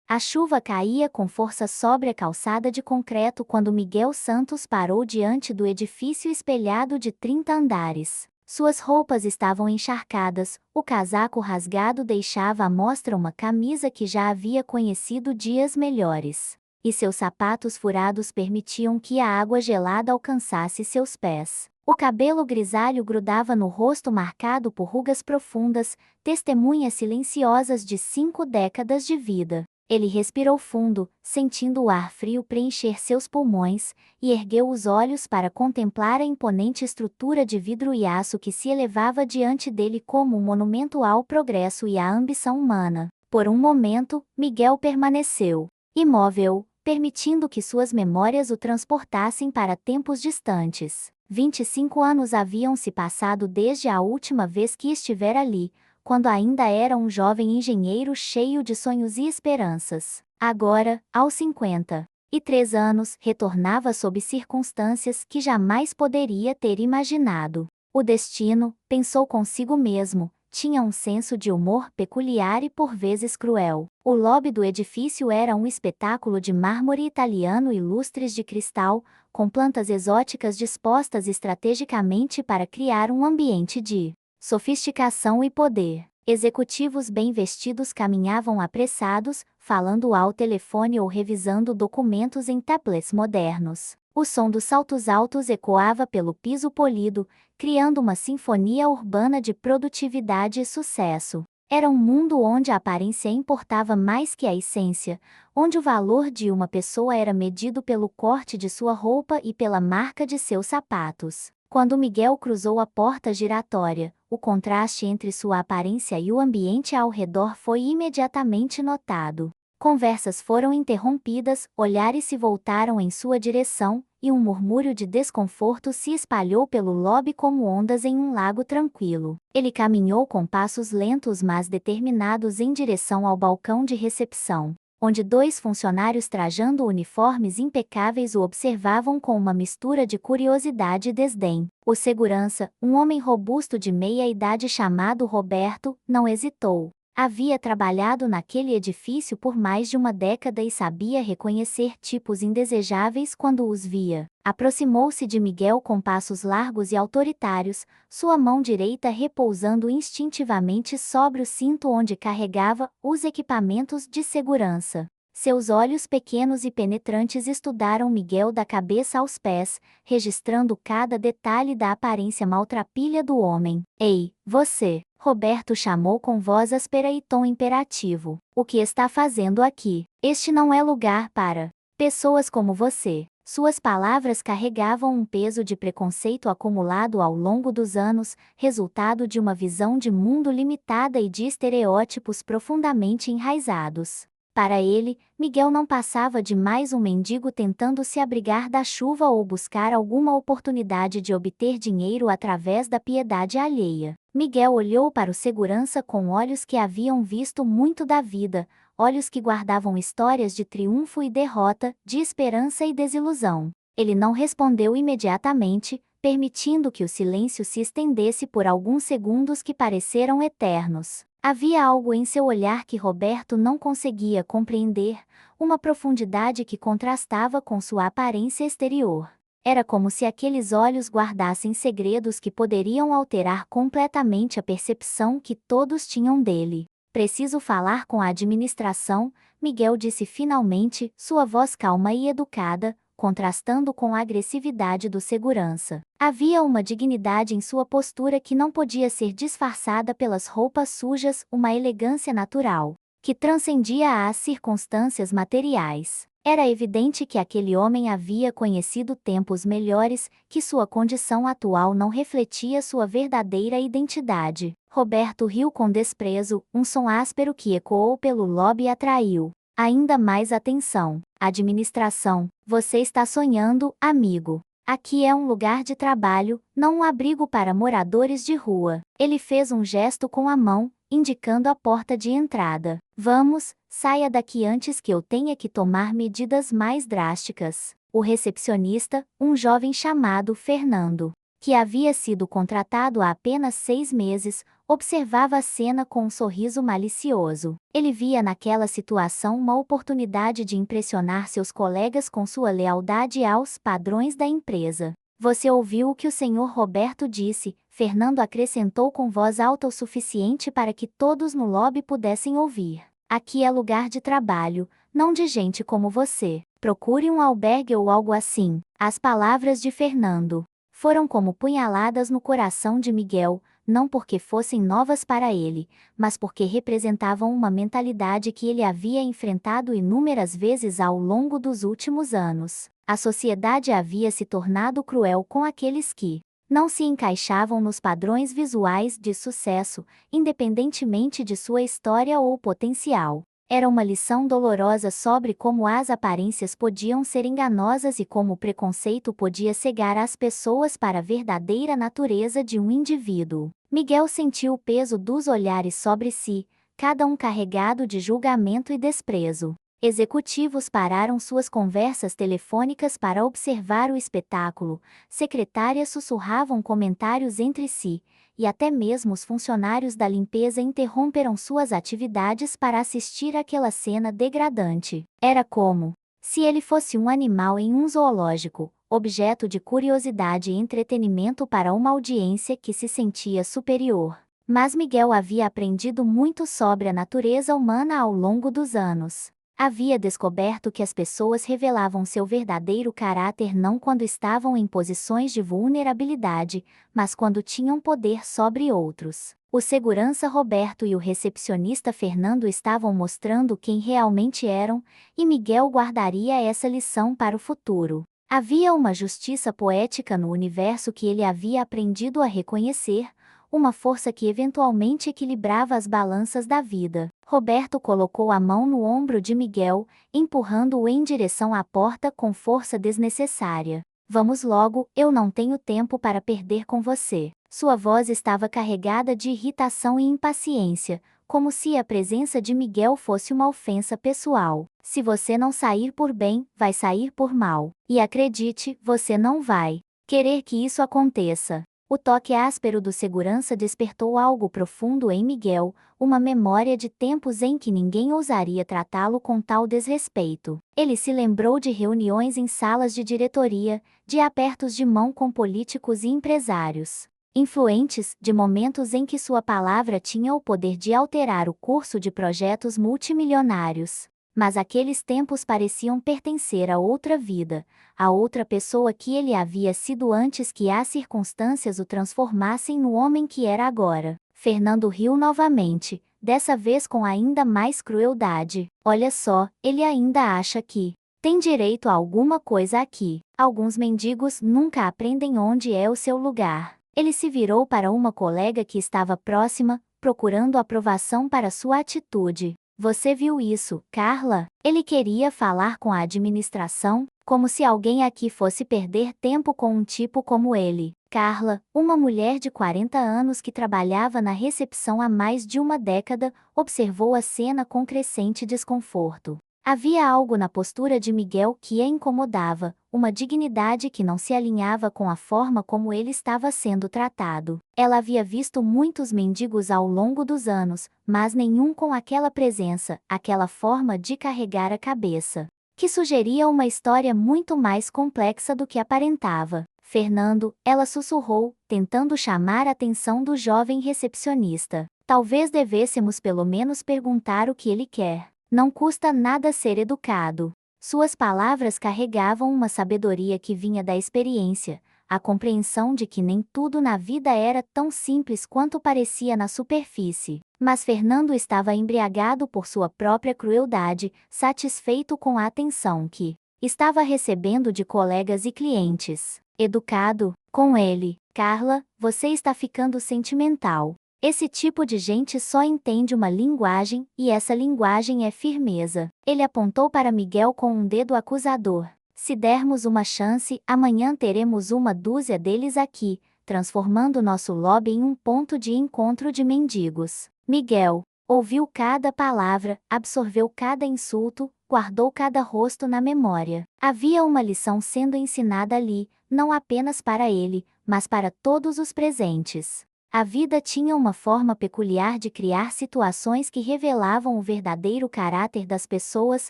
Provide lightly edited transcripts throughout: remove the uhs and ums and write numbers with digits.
A chuva caía com força sobre a calçada de concreto quando Miguel Santos parou diante do edifício espelhado de 30 andares. Suas roupas estavam encharcadas, o casaco rasgado deixava à mostra uma camisa que já havia conhecido dias melhores. E seus sapatos furados permitiam que a água gelada alcançasse seus pés. O cabelo grisalho grudava no rosto marcado por rugas profundas, testemunhas silenciosas de 5 décadas de vida. Ele respirou fundo, sentindo o ar frio preencher seus pulmões, e ergueu os olhos para contemplar a imponente estrutura de vidro e aço que se elevava diante dele como um monumento ao progresso e à ambição humana. Por um momento, Miguel permaneceu imóvel, permitindo que suas memórias o transportassem para tempos distantes. 25 anos haviam se passado desde a última vez que estivera ali, quando ainda era um jovem engenheiro cheio de sonhos e esperanças. Agora, aos 53 anos, retornava sob circunstâncias que jamais poderia ter imaginado. O destino, pensou consigo mesmo, tinha um senso de humor peculiar e por vezes cruel. O lobby do edifício era um espetáculo de mármore italiano e lustres de cristal, com plantas exóticas dispostas estrategicamente para criar um ambiente de sofisticação e poder. Executivos bem vestidos caminhavam apressados, falando ao telefone ou revisando documentos em tablets modernos. O som dos saltos altos ecoava pelo piso polido, criando uma sinfonia urbana de produtividade e sucesso. Era um mundo onde a aparência importava mais que a essência, onde o valor de uma pessoa era medido pelo corte de sua roupa e pela marca de seus sapatos. Quando Miguel cruzou a porta giratória, o contraste entre sua aparência e o ambiente ao redor foi imediatamente notado. Conversas foram interrompidas, olhares se voltaram em sua direção, e um murmúrio de desconforto se espalhou pelo lobby como ondas em um lago tranquilo. Ele caminhou com passos lentos mas determinados em direção ao balcão de recepção, onde 2 funcionários trajando uniformes impecáveis o observavam com uma mistura de curiosidade e desdém. O segurança, um homem robusto de meia-idade chamado Roberto, não hesitou. Havia trabalhado naquele edifício por mais de uma década e sabia reconhecer tipos indesejáveis quando os via. Aproximou-se de Miguel com passos largos e autoritários, sua mão direita repousando instintivamente sobre o cinto onde carregava os equipamentos de segurança. Seus olhos pequenos e penetrantes estudaram Miguel da cabeça aos pés, registrando cada detalhe da aparência maltrapilha do homem. Ei, você! Roberto chamou com voz áspera e tom imperativo. O que está fazendo aqui? Este não é lugar para pessoas como você. Suas palavras carregavam um peso de preconceito acumulado ao longo dos anos, resultado de uma visão de mundo limitada e de estereótipos profundamente enraizados. Para ele, Miguel não passava de mais um mendigo tentando se abrigar da chuva ou buscar alguma oportunidade de obter dinheiro através da piedade alheia. Miguel olhou para o segurança com olhos que haviam visto muito da vida, olhos que guardavam histórias de triunfo e derrota, de esperança e desilusão. Ele não respondeu imediatamente, permitindo que o silêncio se estendesse por alguns segundos que pareceram eternos. Havia algo em seu olhar que Roberto não conseguia compreender, uma profundidade que contrastava com sua aparência exterior. Era como se aqueles olhos guardassem segredos que poderiam alterar completamente a percepção que todos tinham dele. Preciso falar com a administração, Miguel disse finalmente, sua voz calma e educada, contrastando com a agressividade do segurança. Havia uma dignidade em sua postura que não podia ser disfarçada pelas roupas sujas, uma elegância natural, que transcendia as circunstâncias materiais. Era evidente que aquele homem havia conhecido tempos melhores, que sua condição atual não refletia sua verdadeira identidade. Roberto riu com desprezo, um som áspero que ecoou pelo lobby atraiu ainda mais atenção. Administração, você está sonhando, amigo. Aqui é um lugar de trabalho, não um abrigo para moradores de rua. Ele fez um gesto com a mão, indicando a porta de entrada. Vamos, saia daqui antes que eu tenha que tomar medidas mais drásticas. O recepcionista, um jovem chamado Fernando, que havia sido contratado há apenas 6 meses, observava a cena com um sorriso malicioso. Ele via naquela situação uma oportunidade de impressionar seus colegas com sua lealdade aos padrões da empresa. Você ouviu o que o senhor Roberto disse, Fernando acrescentou com voz alta o suficiente para que todos no lobby pudessem ouvir. Aqui é lugar de trabalho, não de gente como você. Procure um albergue ou algo assim. As palavras de Fernando foram como punhaladas no coração de Miguel, não porque fossem novas para ele, mas porque representavam uma mentalidade que ele havia enfrentado inúmeras vezes ao longo dos últimos anos. A sociedade havia se tornado cruel com aqueles que não se encaixavam nos padrões visuais de sucesso, independentemente de sua história ou potencial. Era uma lição dolorosa sobre como as aparências podiam ser enganosas e como o preconceito podia cegar as pessoas para a verdadeira natureza de um indivíduo. Miguel sentiu o peso dos olhares sobre si, cada um carregado de julgamento e desprezo. Executivos pararam suas conversas telefônicas para observar o espetáculo, secretárias sussurravam comentários entre si, e até mesmo os funcionários da limpeza interromperam suas atividades para assistir àquela cena degradante. Era como se ele fosse um animal em um zoológico, objeto de curiosidade e entretenimento para uma audiência que se sentia superior. Mas Miguel havia aprendido muito sobre a natureza humana ao longo dos anos. Havia descoberto que as pessoas revelavam seu verdadeiro caráter não quando estavam em posições de vulnerabilidade, mas quando tinham poder sobre outros. O segurança Roberto e o recepcionista Fernando estavam mostrando quem realmente eram, e Miguel guardaria essa lição para o futuro. Havia uma justiça poética no universo que ele havia aprendido a reconhecer, uma força que eventualmente equilibrava as balanças da vida. Roberto colocou a mão no ombro de Miguel, empurrando-o em direção à porta com força desnecessária. Vamos logo, eu não tenho tempo para perder com você. Sua voz estava carregada de irritação e impaciência, como se a presença de Miguel fosse uma ofensa pessoal. Se você não sair por bem, vai sair por mal. E acredite, você não vai querer que isso aconteça. O toque áspero do segurança despertou algo profundo em Miguel, uma memória de tempos em que ninguém ousaria tratá-lo com tal desrespeito. Ele se lembrou de reuniões em salas de diretoria, de apertos de mão com políticos e empresários influentes, de momentos em que sua palavra tinha o poder de alterar o curso de projetos multimilionários. Mas aqueles tempos pareciam pertencer a outra vida, a outra pessoa que ele havia sido antes que as circunstâncias o transformassem no homem que era agora. Fernando riu novamente, dessa vez com ainda mais crueldade. Olha só, ele ainda acha que tem direito a alguma coisa aqui. Alguns mendigos nunca aprendem onde é o seu lugar. Ele se virou para uma colega que estava próxima, procurando aprovação para sua atitude. Você viu isso, Carla? Ele queria falar com a administração, como se alguém aqui fosse perder tempo com um tipo como ele. Carla, uma mulher de 40 anos que trabalhava na recepção há mais de uma década, observou a cena com crescente desconforto. Havia algo na postura de Miguel que a incomodava, uma dignidade que não se alinhava com a forma como ele estava sendo tratado. Ela havia visto muitos mendigos ao longo dos anos, mas nenhum com aquela presença, aquela forma de carregar a cabeça, que sugeria uma história muito mais complexa do que aparentava. Fernando, ela sussurrou, tentando chamar a atenção do jovem recepcionista. Talvez devêssemos pelo menos perguntar o que ele quer. Não custa nada ser educado. Suas palavras carregavam uma sabedoria que vinha da experiência, a compreensão de que nem tudo na vida era tão simples quanto parecia na superfície. Mas Fernando estava embriagado por sua própria crueldade, satisfeito com a atenção que estava recebendo de colegas e clientes. Educado, com ele. Carla, você está ficando sentimental. Esse tipo de gente só entende uma linguagem, e essa linguagem é firmeza. Ele apontou para Miguel com um dedo acusador. Se dermos uma chance, amanhã teremos uma dúzia deles aqui, transformando nosso lobby em um ponto de encontro de mendigos. Miguel ouviu cada palavra, absorveu cada insulto, guardou cada rosto na memória. Havia uma lição sendo ensinada ali, não apenas para ele, mas para todos os presentes. A vida tinha uma forma peculiar de criar situações que revelavam o verdadeiro caráter das pessoas,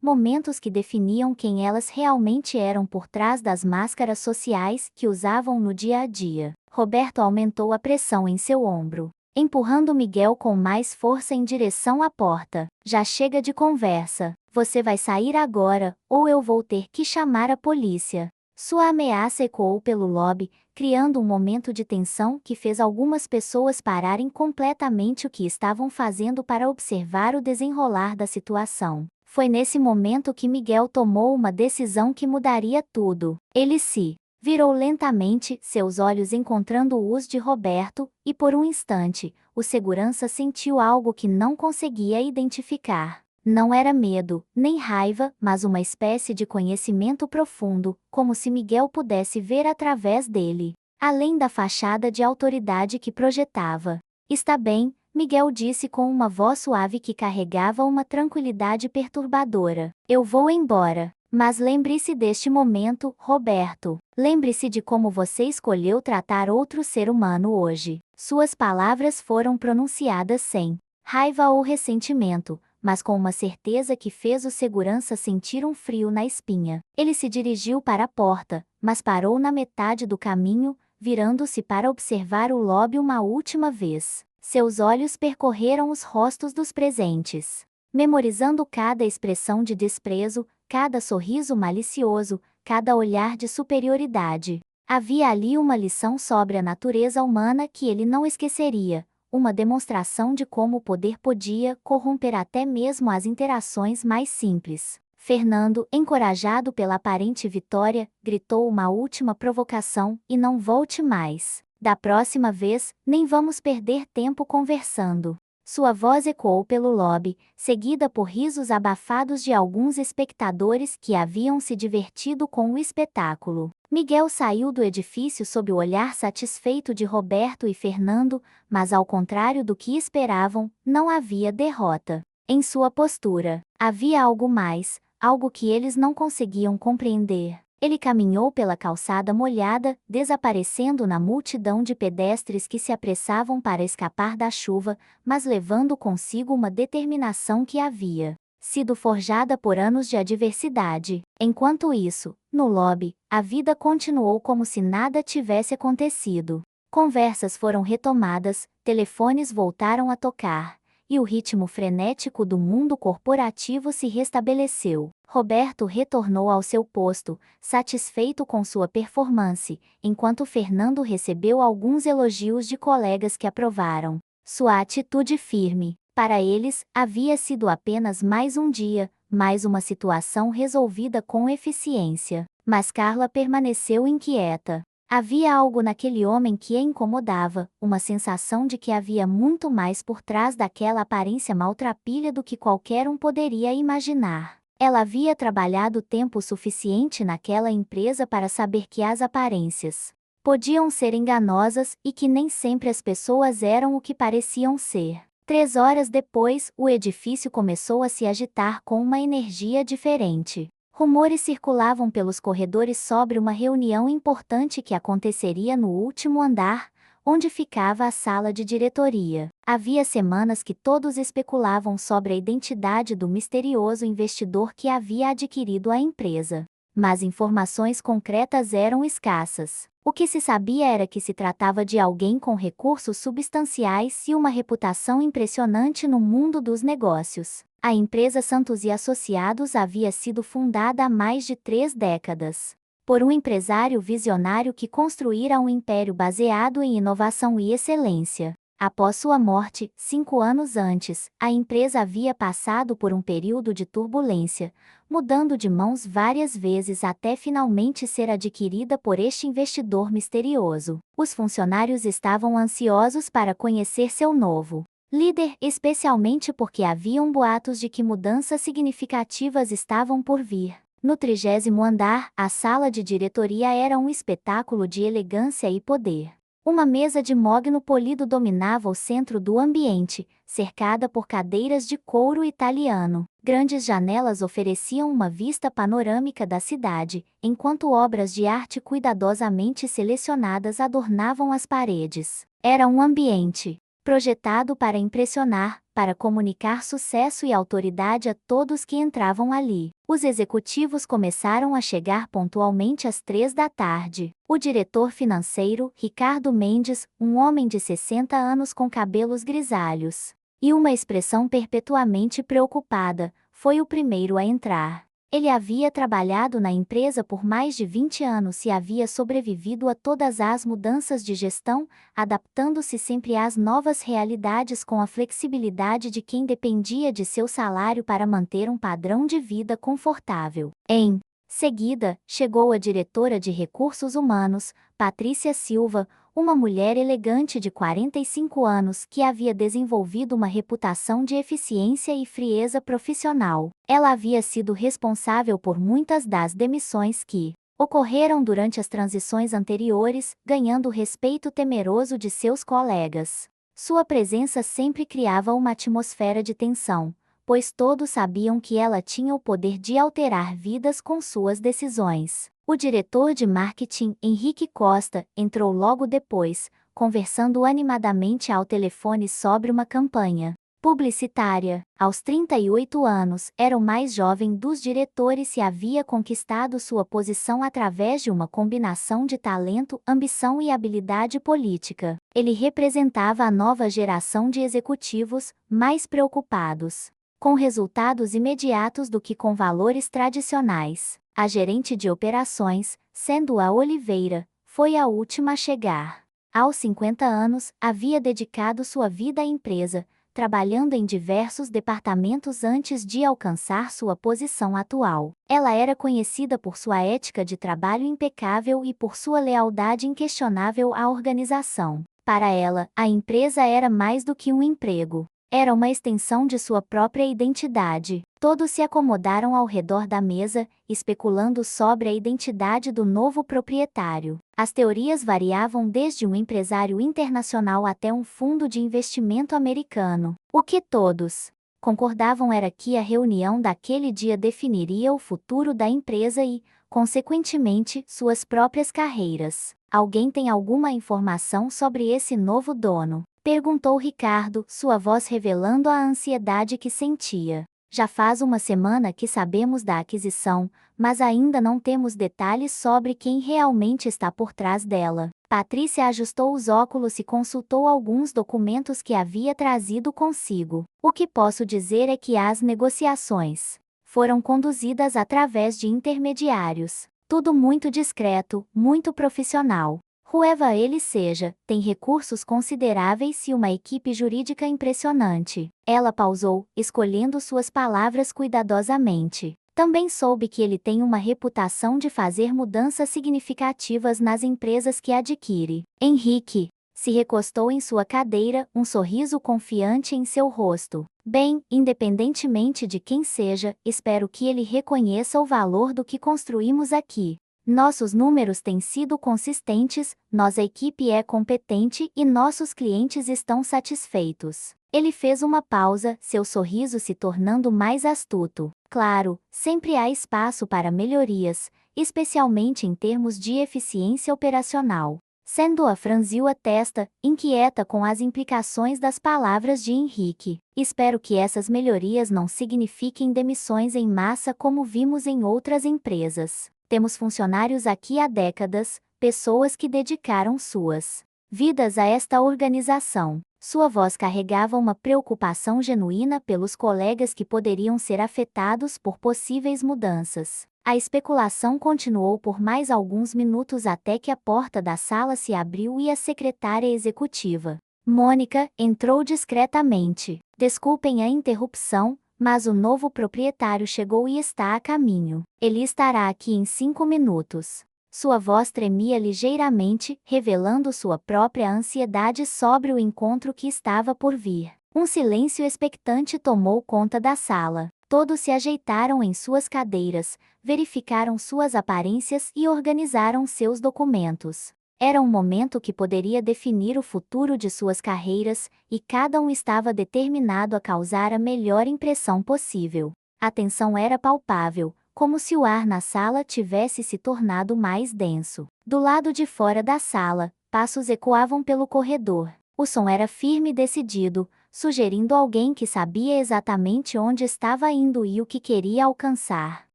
momentos que definiam quem elas realmente eram por trás das máscaras sociais que usavam no dia a dia. Roberto aumentou a pressão em seu ombro, empurrando Miguel com mais força em direção à porta. Já chega de conversa. Você vai sair agora, ou eu vou ter que chamar a polícia. Sua ameaça ecoou pelo lobby, criando um momento de tensão que fez algumas pessoas pararem completamente o que estavam fazendo para observar o desenrolar da situação. Foi nesse momento que Miguel tomou uma decisão que mudaria tudo. Ele se virou lentamente, seus olhos encontrando os de Roberto, e por um instante, o segurança sentiu algo que não conseguia identificar. Não era medo, nem raiva, mas uma espécie de conhecimento profundo, como se Miguel pudesse ver através dele, além da fachada de autoridade que projetava. Está bem, Miguel disse com uma voz suave que carregava uma tranquilidade perturbadora. Eu vou embora. Mas lembre-se deste momento, Roberto. Lembre-se de como você escolheu tratar outro ser humano hoje. Suas palavras foram pronunciadas sem raiva ou ressentimento, mas com uma certeza que fez o segurança sentir um frio na espinha. Ele se dirigiu para a porta, mas parou na metade do caminho, virando-se para observar o lobby uma última vez. Seus olhos percorreram os rostos dos presentes, memorizando cada expressão de desprezo, cada sorriso malicioso, cada olhar de superioridade. Havia ali uma lição sobre a natureza humana que ele não esqueceria, uma demonstração de como o poder podia corromper até mesmo as interações mais simples. Fernando, encorajado pela aparente vitória, gritou uma última provocação: e não volte mais. Da próxima vez, nem vamos perder tempo conversando. Sua voz ecoou pelo lobby, seguida por risos abafados de alguns espectadores que haviam se divertido com o espetáculo. Miguel saiu do edifício sob o olhar satisfeito de Roberto e Fernando, mas ao contrário do que esperavam, não havia derrota. Em sua postura, havia algo mais, algo que eles não conseguiam compreender. Ele caminhou pela calçada molhada, desaparecendo na multidão de pedestres que se apressavam para escapar da chuva, mas levando consigo uma determinação que havia sido forjada por anos de adversidade. Enquanto isso, no lobby, a vida continuou como se nada tivesse acontecido. Conversas foram retomadas, telefones voltaram a tocar, e o ritmo frenético do mundo corporativo se restabeleceu. Roberto retornou ao seu posto, satisfeito com sua performance, enquanto Fernando recebeu alguns elogios de colegas que aprovaram sua atitude firme. Para eles, havia sido apenas mais um dia, mais uma situação resolvida com eficiência. Mas Carla permaneceu inquieta. Havia algo naquele homem que a incomodava, uma sensação de que havia muito mais por trás daquela aparência maltrapilha do que qualquer um poderia imaginar. Ela havia trabalhado tempo suficiente naquela empresa para saber que as aparências podiam ser enganosas e que nem sempre as pessoas eram o que pareciam ser. 3 horas depois, o edifício começou a se agitar com uma energia diferente. Rumores circulavam pelos corredores sobre uma reunião importante que aconteceria no último andar, onde ficava a sala de diretoria. Havia semanas que todos especulavam sobre a identidade do misterioso investidor que havia adquirido a empresa. Mas informações concretas eram escassas. O que se sabia era que se tratava de alguém com recursos substanciais e uma reputação impressionante no mundo dos negócios. A empresa Santos e Associados havia sido fundada há mais de 3 décadas por um empresário visionário que construíra um império baseado em inovação e excelência. Após sua morte, 5 anos antes, a empresa havia passado por um período de turbulência, mudando de mãos várias vezes até finalmente ser adquirida por este investidor misterioso. Os funcionários estavam ansiosos para conhecer seu novo líder, especialmente porque haviam boatos de que mudanças significativas estavam por vir. No 30º andar, a sala de diretoria era um espetáculo de elegância e poder. Uma mesa de mogno polido dominava o centro do ambiente, cercada por cadeiras de couro italiano. Grandes janelas ofereciam uma vista panorâmica da cidade, enquanto obras de arte cuidadosamente selecionadas adornavam as paredes. Era um ambiente projetado para impressionar, para comunicar sucesso e autoridade a todos que entravam ali. Os executivos começaram a chegar pontualmente às 3 da tarde. O diretor financeiro, Ricardo Mendes, um homem de 60 anos com cabelos grisalhos e uma expressão perpetuamente preocupada, foi o primeiro a entrar. Ele havia trabalhado na empresa por mais de 20 anos e havia sobrevivido a todas as mudanças de gestão, adaptando-se sempre às novas realidades com a flexibilidade de quem dependia de seu salário para manter um padrão de vida confortável. Em seguida, chegou a diretora de Recursos Humanos, Patrícia Silva, uma mulher elegante de 45 anos que havia desenvolvido uma reputação de eficiência e frieza profissional. Ela havia sido responsável por muitas das demissões que ocorreram durante as transições anteriores, ganhando o respeito temeroso de seus colegas. Sua presença sempre criava uma atmosfera de tensão, pois todos sabiam que ela tinha o poder de alterar vidas com suas decisões. O diretor de marketing, Henrique Costa, entrou logo depois, conversando animadamente ao telefone sobre uma campanha publicitária. Aos 38 anos, era o mais jovem dos diretores e havia conquistado sua posição através de uma combinação de talento, ambição e habilidade política. Ele representava a nova geração de executivos, mais preocupados com resultados imediatos do que com valores tradicionais. A gerente de operações, sendo a Oliveira, foi a última a chegar. Aos 50 anos, havia dedicado sua vida à empresa, trabalhando em diversos departamentos antes de alcançar sua posição atual. Ela era conhecida por sua ética de trabalho impecável e por sua lealdade inquestionável à organização. Para ela, a empresa era mais do que um emprego. Era uma extensão de sua própria identidade. Todos se acomodaram ao redor da mesa, especulando sobre a identidade do novo proprietário. As teorias variavam desde um empresário internacional até um fundo de investimento americano. O que todos concordavam era que a reunião daquele dia definiria o futuro da empresa e, consequentemente, suas próprias carreiras. Alguém tem alguma informação sobre esse novo dono? Perguntou Ricardo, sua voz revelando a ansiedade que sentia. Já faz uma semana que sabemos da aquisição, mas ainda não temos detalhes sobre quem realmente está por trás dela. Patrícia ajustou os óculos e consultou alguns documentos que havia trazido consigo. O que posso dizer é que as negociações foram conduzidas através de intermediários. Tudo muito discreto, muito profissional. Whoever ele seja, tem recursos consideráveis e uma equipe jurídica impressionante. Ela pausou, escolhendo suas palavras cuidadosamente. Também soube que ele tem uma reputação de fazer mudanças significativas nas empresas que adquire. Henrique se recostou em sua cadeira, um sorriso confiante em seu rosto. Bem, independentemente de quem seja, espero que ele reconheça o valor do que construímos aqui. Nossos números têm sido consistentes, nossa equipe é competente e nossos clientes estão satisfeitos. Ele fez uma pausa, seu sorriso se tornando mais astuto. Claro, sempre há espaço para melhorias, especialmente em termos de eficiência operacional. Sendo-a franziu a testa, inquieta com as implicações das palavras de Henrique. Espero que essas melhorias não signifiquem demissões em massa como vimos em outras empresas. Temos funcionários aqui há décadas, pessoas que dedicaram suas vidas a esta organização. Sua voz carregava uma preocupação genuína pelos colegas que poderiam ser afetados por possíveis mudanças. A especulação continuou por mais alguns minutos até que a porta da sala se abriu e a secretária executiva, Mônica, entrou discretamente. Desculpem a interrupção, mas o novo proprietário chegou e está a caminho. Ele estará aqui em 5 minutos. Sua voz tremia ligeiramente, revelando sua própria ansiedade sobre o encontro que estava por vir. Um silêncio expectante tomou conta da sala. Todos se ajeitaram em suas cadeiras, verificaram suas aparências e organizaram seus documentos. Era um momento que poderia definir o futuro de suas carreiras, e cada um estava determinado a causar a melhor impressão possível. A tensão era palpável, como se o ar na sala tivesse se tornado mais denso. Do lado de fora da sala, passos ecoavam pelo corredor. O som era firme e decidido, sugerindo alguém que sabia exatamente onde estava indo e o que queria alcançar.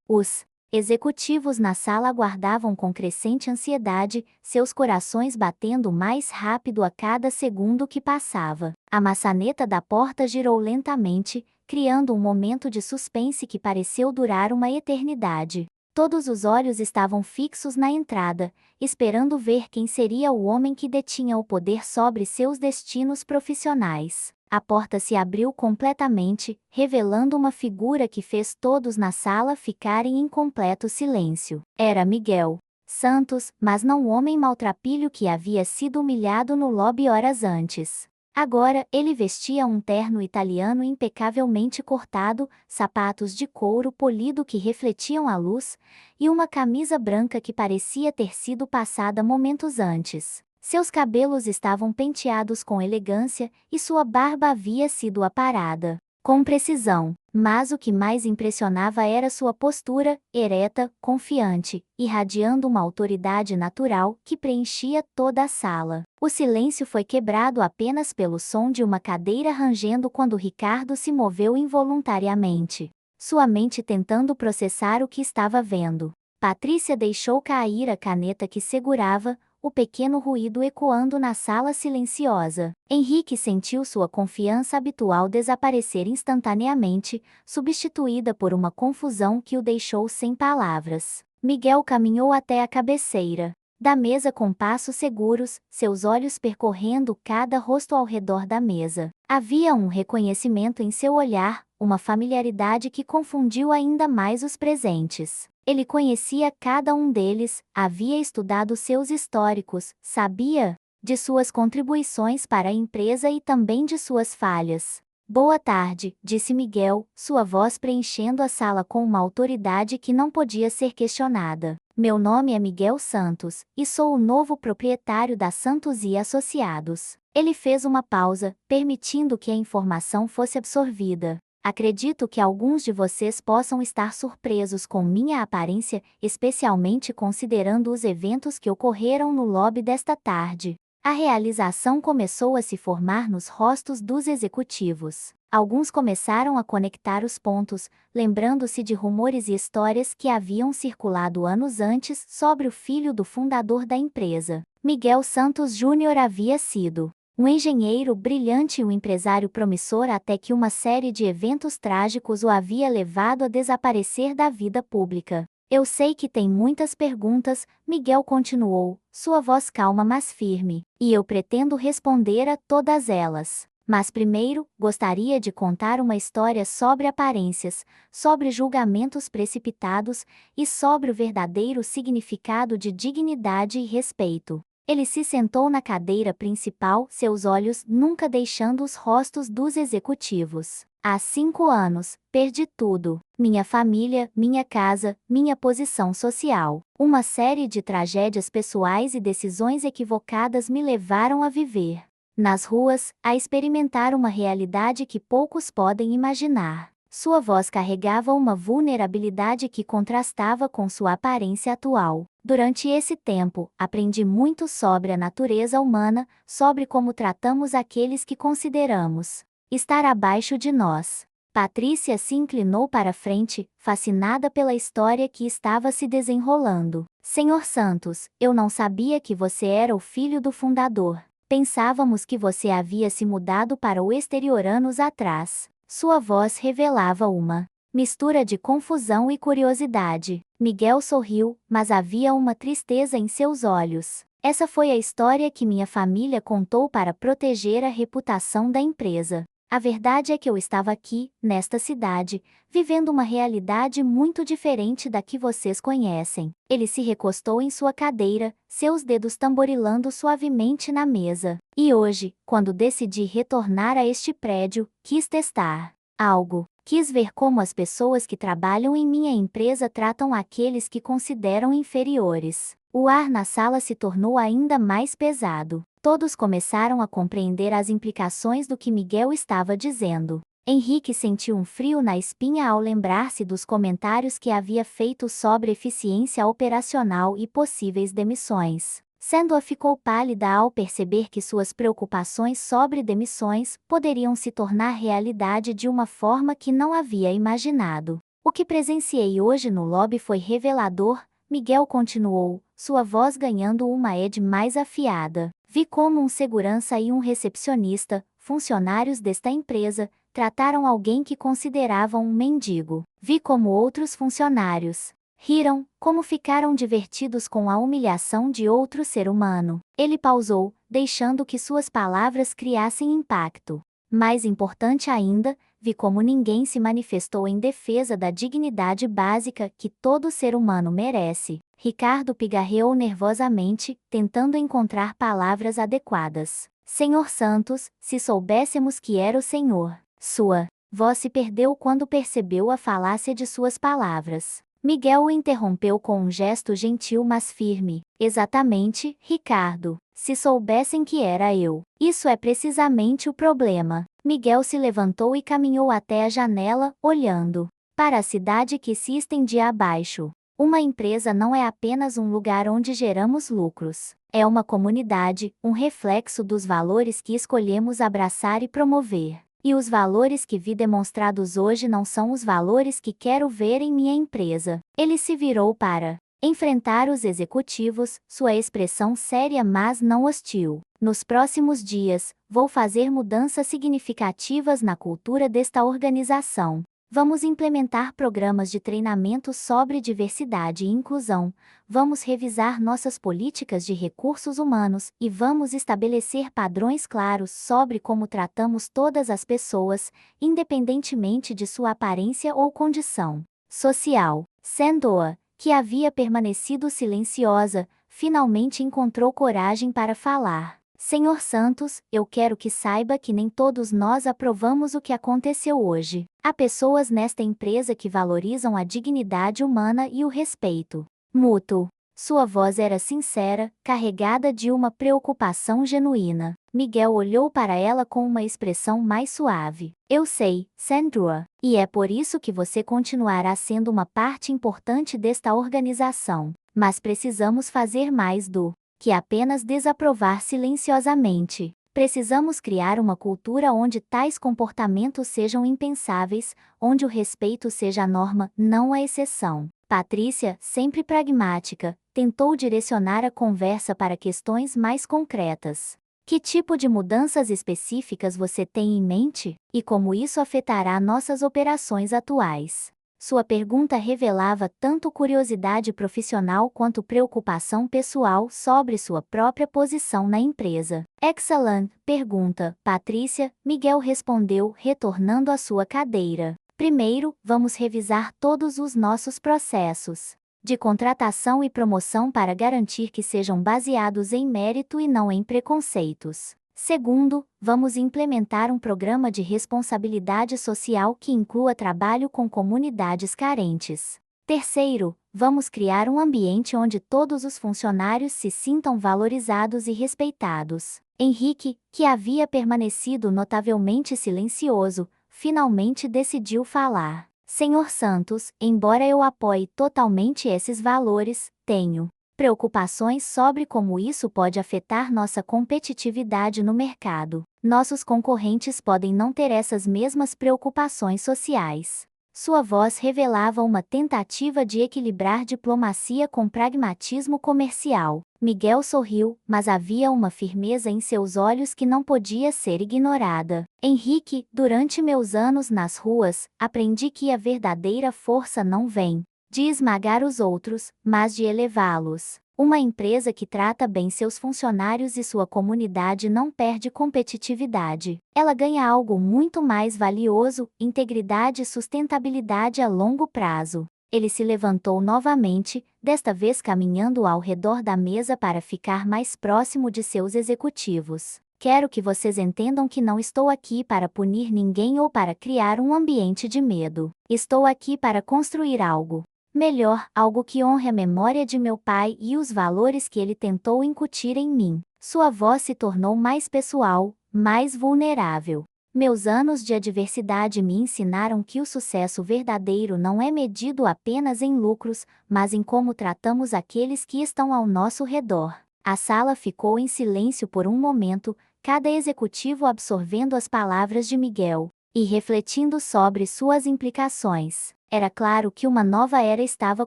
Os executivos na sala aguardavam com crescente ansiedade, seus corações batendo mais rápido a cada segundo que passava. A maçaneta da porta girou lentamente, criando um momento de suspense que pareceu durar uma eternidade. Todos os olhos estavam fixos na entrada, esperando ver quem seria o homem que detinha o poder sobre seus destinos profissionais. A porta se abriu completamente, revelando uma figura que fez todos na sala ficarem em completo silêncio. Era Miguel Santos, mas não o homem maltrapilho que havia sido humilhado no lobby horas antes. Agora, ele vestia um terno italiano impecavelmente cortado, sapatos de couro polido que refletiam a luz, e uma camisa branca que parecia ter sido passada momentos antes. Seus cabelos estavam penteados com elegância, e sua barba havia sido aparada com precisão. Mas o que mais impressionava era sua postura, ereta, confiante, irradiando uma autoridade natural que preenchia toda a sala. O silêncio foi quebrado apenas pelo som de uma cadeira rangendo quando Ricardo se moveu involuntariamente, sua mente tentando processar o que estava vendo. Patrícia deixou cair a caneta que segurava, o pequeno ruído ecoando na sala silenciosa. Henrique sentiu sua confiança habitual desaparecer instantaneamente, substituída por uma confusão que o deixou sem palavras. Miguel caminhou até a cabeceira da mesa com passos seguros, seus olhos percorrendo cada rosto ao redor da mesa. Havia um reconhecimento em seu olhar, uma familiaridade que confundiu ainda mais os presentes. Ele conhecia cada um deles, havia estudado seus históricos, sabia de suas contribuições para a empresa e também de suas falhas. Boa tarde, disse Miguel, sua voz preenchendo a sala com uma autoridade que não podia ser questionada. Meu nome é Miguel Santos, e sou o novo proprietário da Santos e Associados. Ele fez uma pausa, permitindo que a informação fosse absorvida. Acredito que alguns de vocês possam estar surpresos com minha aparência, especialmente considerando os eventos que ocorreram no lobby desta tarde. A realização começou a se formar nos rostos dos executivos. Alguns começaram a conectar os pontos, lembrando-se de rumores e histórias que haviam circulado anos antes sobre o filho do fundador da empresa. Miguel Santos Júnior havia sido um engenheiro brilhante e um empresário promissor até que uma série de eventos trágicos o havia levado a desaparecer da vida pública. Eu sei que tem muitas perguntas, Miguel continuou, sua voz calma mas firme, e eu pretendo responder a todas elas. Mas primeiro, gostaria de contar uma história sobre aparências, sobre julgamentos precipitados e sobre o verdadeiro significado de dignidade e respeito. Ele se sentou na cadeira principal, seus olhos nunca deixando os rostos dos executivos. Há 5 anos, perdi tudo. Minha família, minha casa, minha posição social. Uma série de tragédias pessoais e decisões equivocadas me levaram a viver nas ruas, a experimentar uma realidade que poucos podem imaginar. Sua voz carregava uma vulnerabilidade que contrastava com sua aparência atual. Durante esse tempo, aprendi muito sobre a natureza humana, sobre como tratamos aqueles que consideramos estar abaixo de nós. Patrícia se inclinou para frente, fascinada pela história que estava se desenrolando. Senhor Santos, eu não sabia que você era o filho do fundador. Pensávamos que você havia se mudado para o exterior anos atrás. Sua voz revelava uma mistura de confusão e curiosidade. Miguel sorriu, mas havia uma tristeza em seus olhos. Essa foi a história que minha família contou para proteger a reputação da empresa. A verdade é que eu estava aqui, nesta cidade, vivendo uma realidade muito diferente da que vocês conhecem. Ele se recostou em sua cadeira, seus dedos tamborilando suavemente na mesa. E hoje, quando decidi retornar a este prédio, quis testar algo. Quis ver como as pessoas que trabalham em minha empresa tratam aqueles que consideram inferiores. O ar na sala se tornou ainda mais pesado. Todos começaram a compreender as implicações do que Miguel estava dizendo. Henrique sentiu um frio na espinha ao lembrar-se dos comentários que havia feito sobre eficiência operacional e possíveis demissões. Sandra ficou pálida ao perceber que suas preocupações sobre demissões poderiam se tornar realidade de uma forma que não havia imaginado. O que presenciei hoje no lobby foi revelador, Miguel continuou, sua voz ganhando uma edge mais afiada. Vi como um segurança e um recepcionista, funcionários desta empresa, trataram alguém que consideravam um mendigo. Vi como outros funcionários riram, como ficaram divertidos com a humilhação de outro ser humano. Ele pausou, deixando que suas palavras criassem impacto. Mais importante ainda, vi como ninguém se manifestou em defesa da dignidade básica que todo ser humano merece. Ricardo pigarreou nervosamente, tentando encontrar palavras adequadas. Senhor Santos, se soubéssemos que era o Senhor. Sua voz se perdeu quando percebeu a falácia de suas palavras. Miguel o interrompeu com um gesto gentil mas firme. Exatamente, Ricardo. Se soubessem que era eu. Isso é precisamente o problema. Miguel se levantou e caminhou até a janela, olhando para a cidade que se estendia abaixo. Uma empresa não é apenas um lugar onde geramos lucros. É uma comunidade, um reflexo dos valores que escolhemos abraçar e promover. E os valores que vi demonstrados hoje não são os valores que quero ver em minha empresa. Ele se virou para enfrentar os executivos, sua expressão séria mas não hostil. Nos próximos dias, vou fazer mudanças significativas na cultura desta organização. Vamos implementar programas de treinamento sobre diversidade e inclusão, vamos revisar nossas políticas de recursos humanos e vamos estabelecer padrões claros sobre como tratamos todas as pessoas, independentemente de sua aparência ou condição social. Sandra, que havia permanecido silenciosa, finalmente encontrou coragem para falar. Senhor Santos, eu quero que saiba que nem todos nós aprovamos o que aconteceu hoje. Há pessoas nesta empresa que valorizam a dignidade humana e o respeito mútuo. Sua voz era sincera, carregada de uma preocupação genuína. Miguel olhou para ela com uma expressão mais suave. Eu sei, Sandra, e é por isso que você continuará sendo uma parte importante desta organização. Mas precisamos fazer mais do que apenas desaprovar silenciosamente. Precisamos criar uma cultura onde tais comportamentos sejam impensáveis, onde o respeito seja a norma, não a exceção. Patrícia, sempre pragmática, tentou direcionar a conversa para questões mais concretas. Que tipo de mudanças específicas você tem em mente? E como isso afetará nossas operações atuais? Sua pergunta revelava tanto curiosidade profissional quanto preocupação pessoal sobre sua própria posição na empresa. Excellent, pergunta, Patrícia, Miguel respondeu, retornando à sua cadeira. Primeiro, vamos revisar todos os nossos processos de contratação e promoção para garantir que sejam baseados em mérito e não em preconceitos. Segundo, vamos implementar um programa de responsabilidade social que inclua trabalho com comunidades carentes. Terceiro, vamos criar um ambiente onde todos os funcionários se sintam valorizados e respeitados. Henrique, que havia permanecido notavelmente silencioso, finalmente decidiu falar. Senhor Santos, embora eu apoie totalmente esses valores, tenho preocupações sobre como isso pode afetar nossa competitividade no mercado. Nossos concorrentes podem não ter essas mesmas preocupações sociais. Sua voz revelava uma tentativa de equilibrar diplomacia com pragmatismo comercial. Miguel sorriu, mas havia uma firmeza em seus olhos que não podia ser ignorada. Henrique, durante meus anos nas ruas, aprendi que a verdadeira força não vem de esmagar os outros, mas de elevá-los. Uma empresa que trata bem seus funcionários e sua comunidade não perde competitividade. Ela ganha algo muito mais valioso, integridade e sustentabilidade a longo prazo. Ele se levantou novamente, desta vez caminhando ao redor da mesa para ficar mais próximo de seus executivos. Quero que vocês entendam que não estou aqui para punir ninguém ou para criar um ambiente de medo. Estou aqui para construir algo melhor, algo que honre a memória de meu pai e os valores que ele tentou incutir em mim. Sua voz se tornou mais pessoal, mais vulnerável. Meus anos de adversidade me ensinaram que o sucesso verdadeiro não é medido apenas em lucros, mas em como tratamos aqueles que estão ao nosso redor. A sala ficou em silêncio por um momento, cada executivo absorvendo as palavras de Miguel e refletindo sobre suas implicações. Era claro que uma nova era estava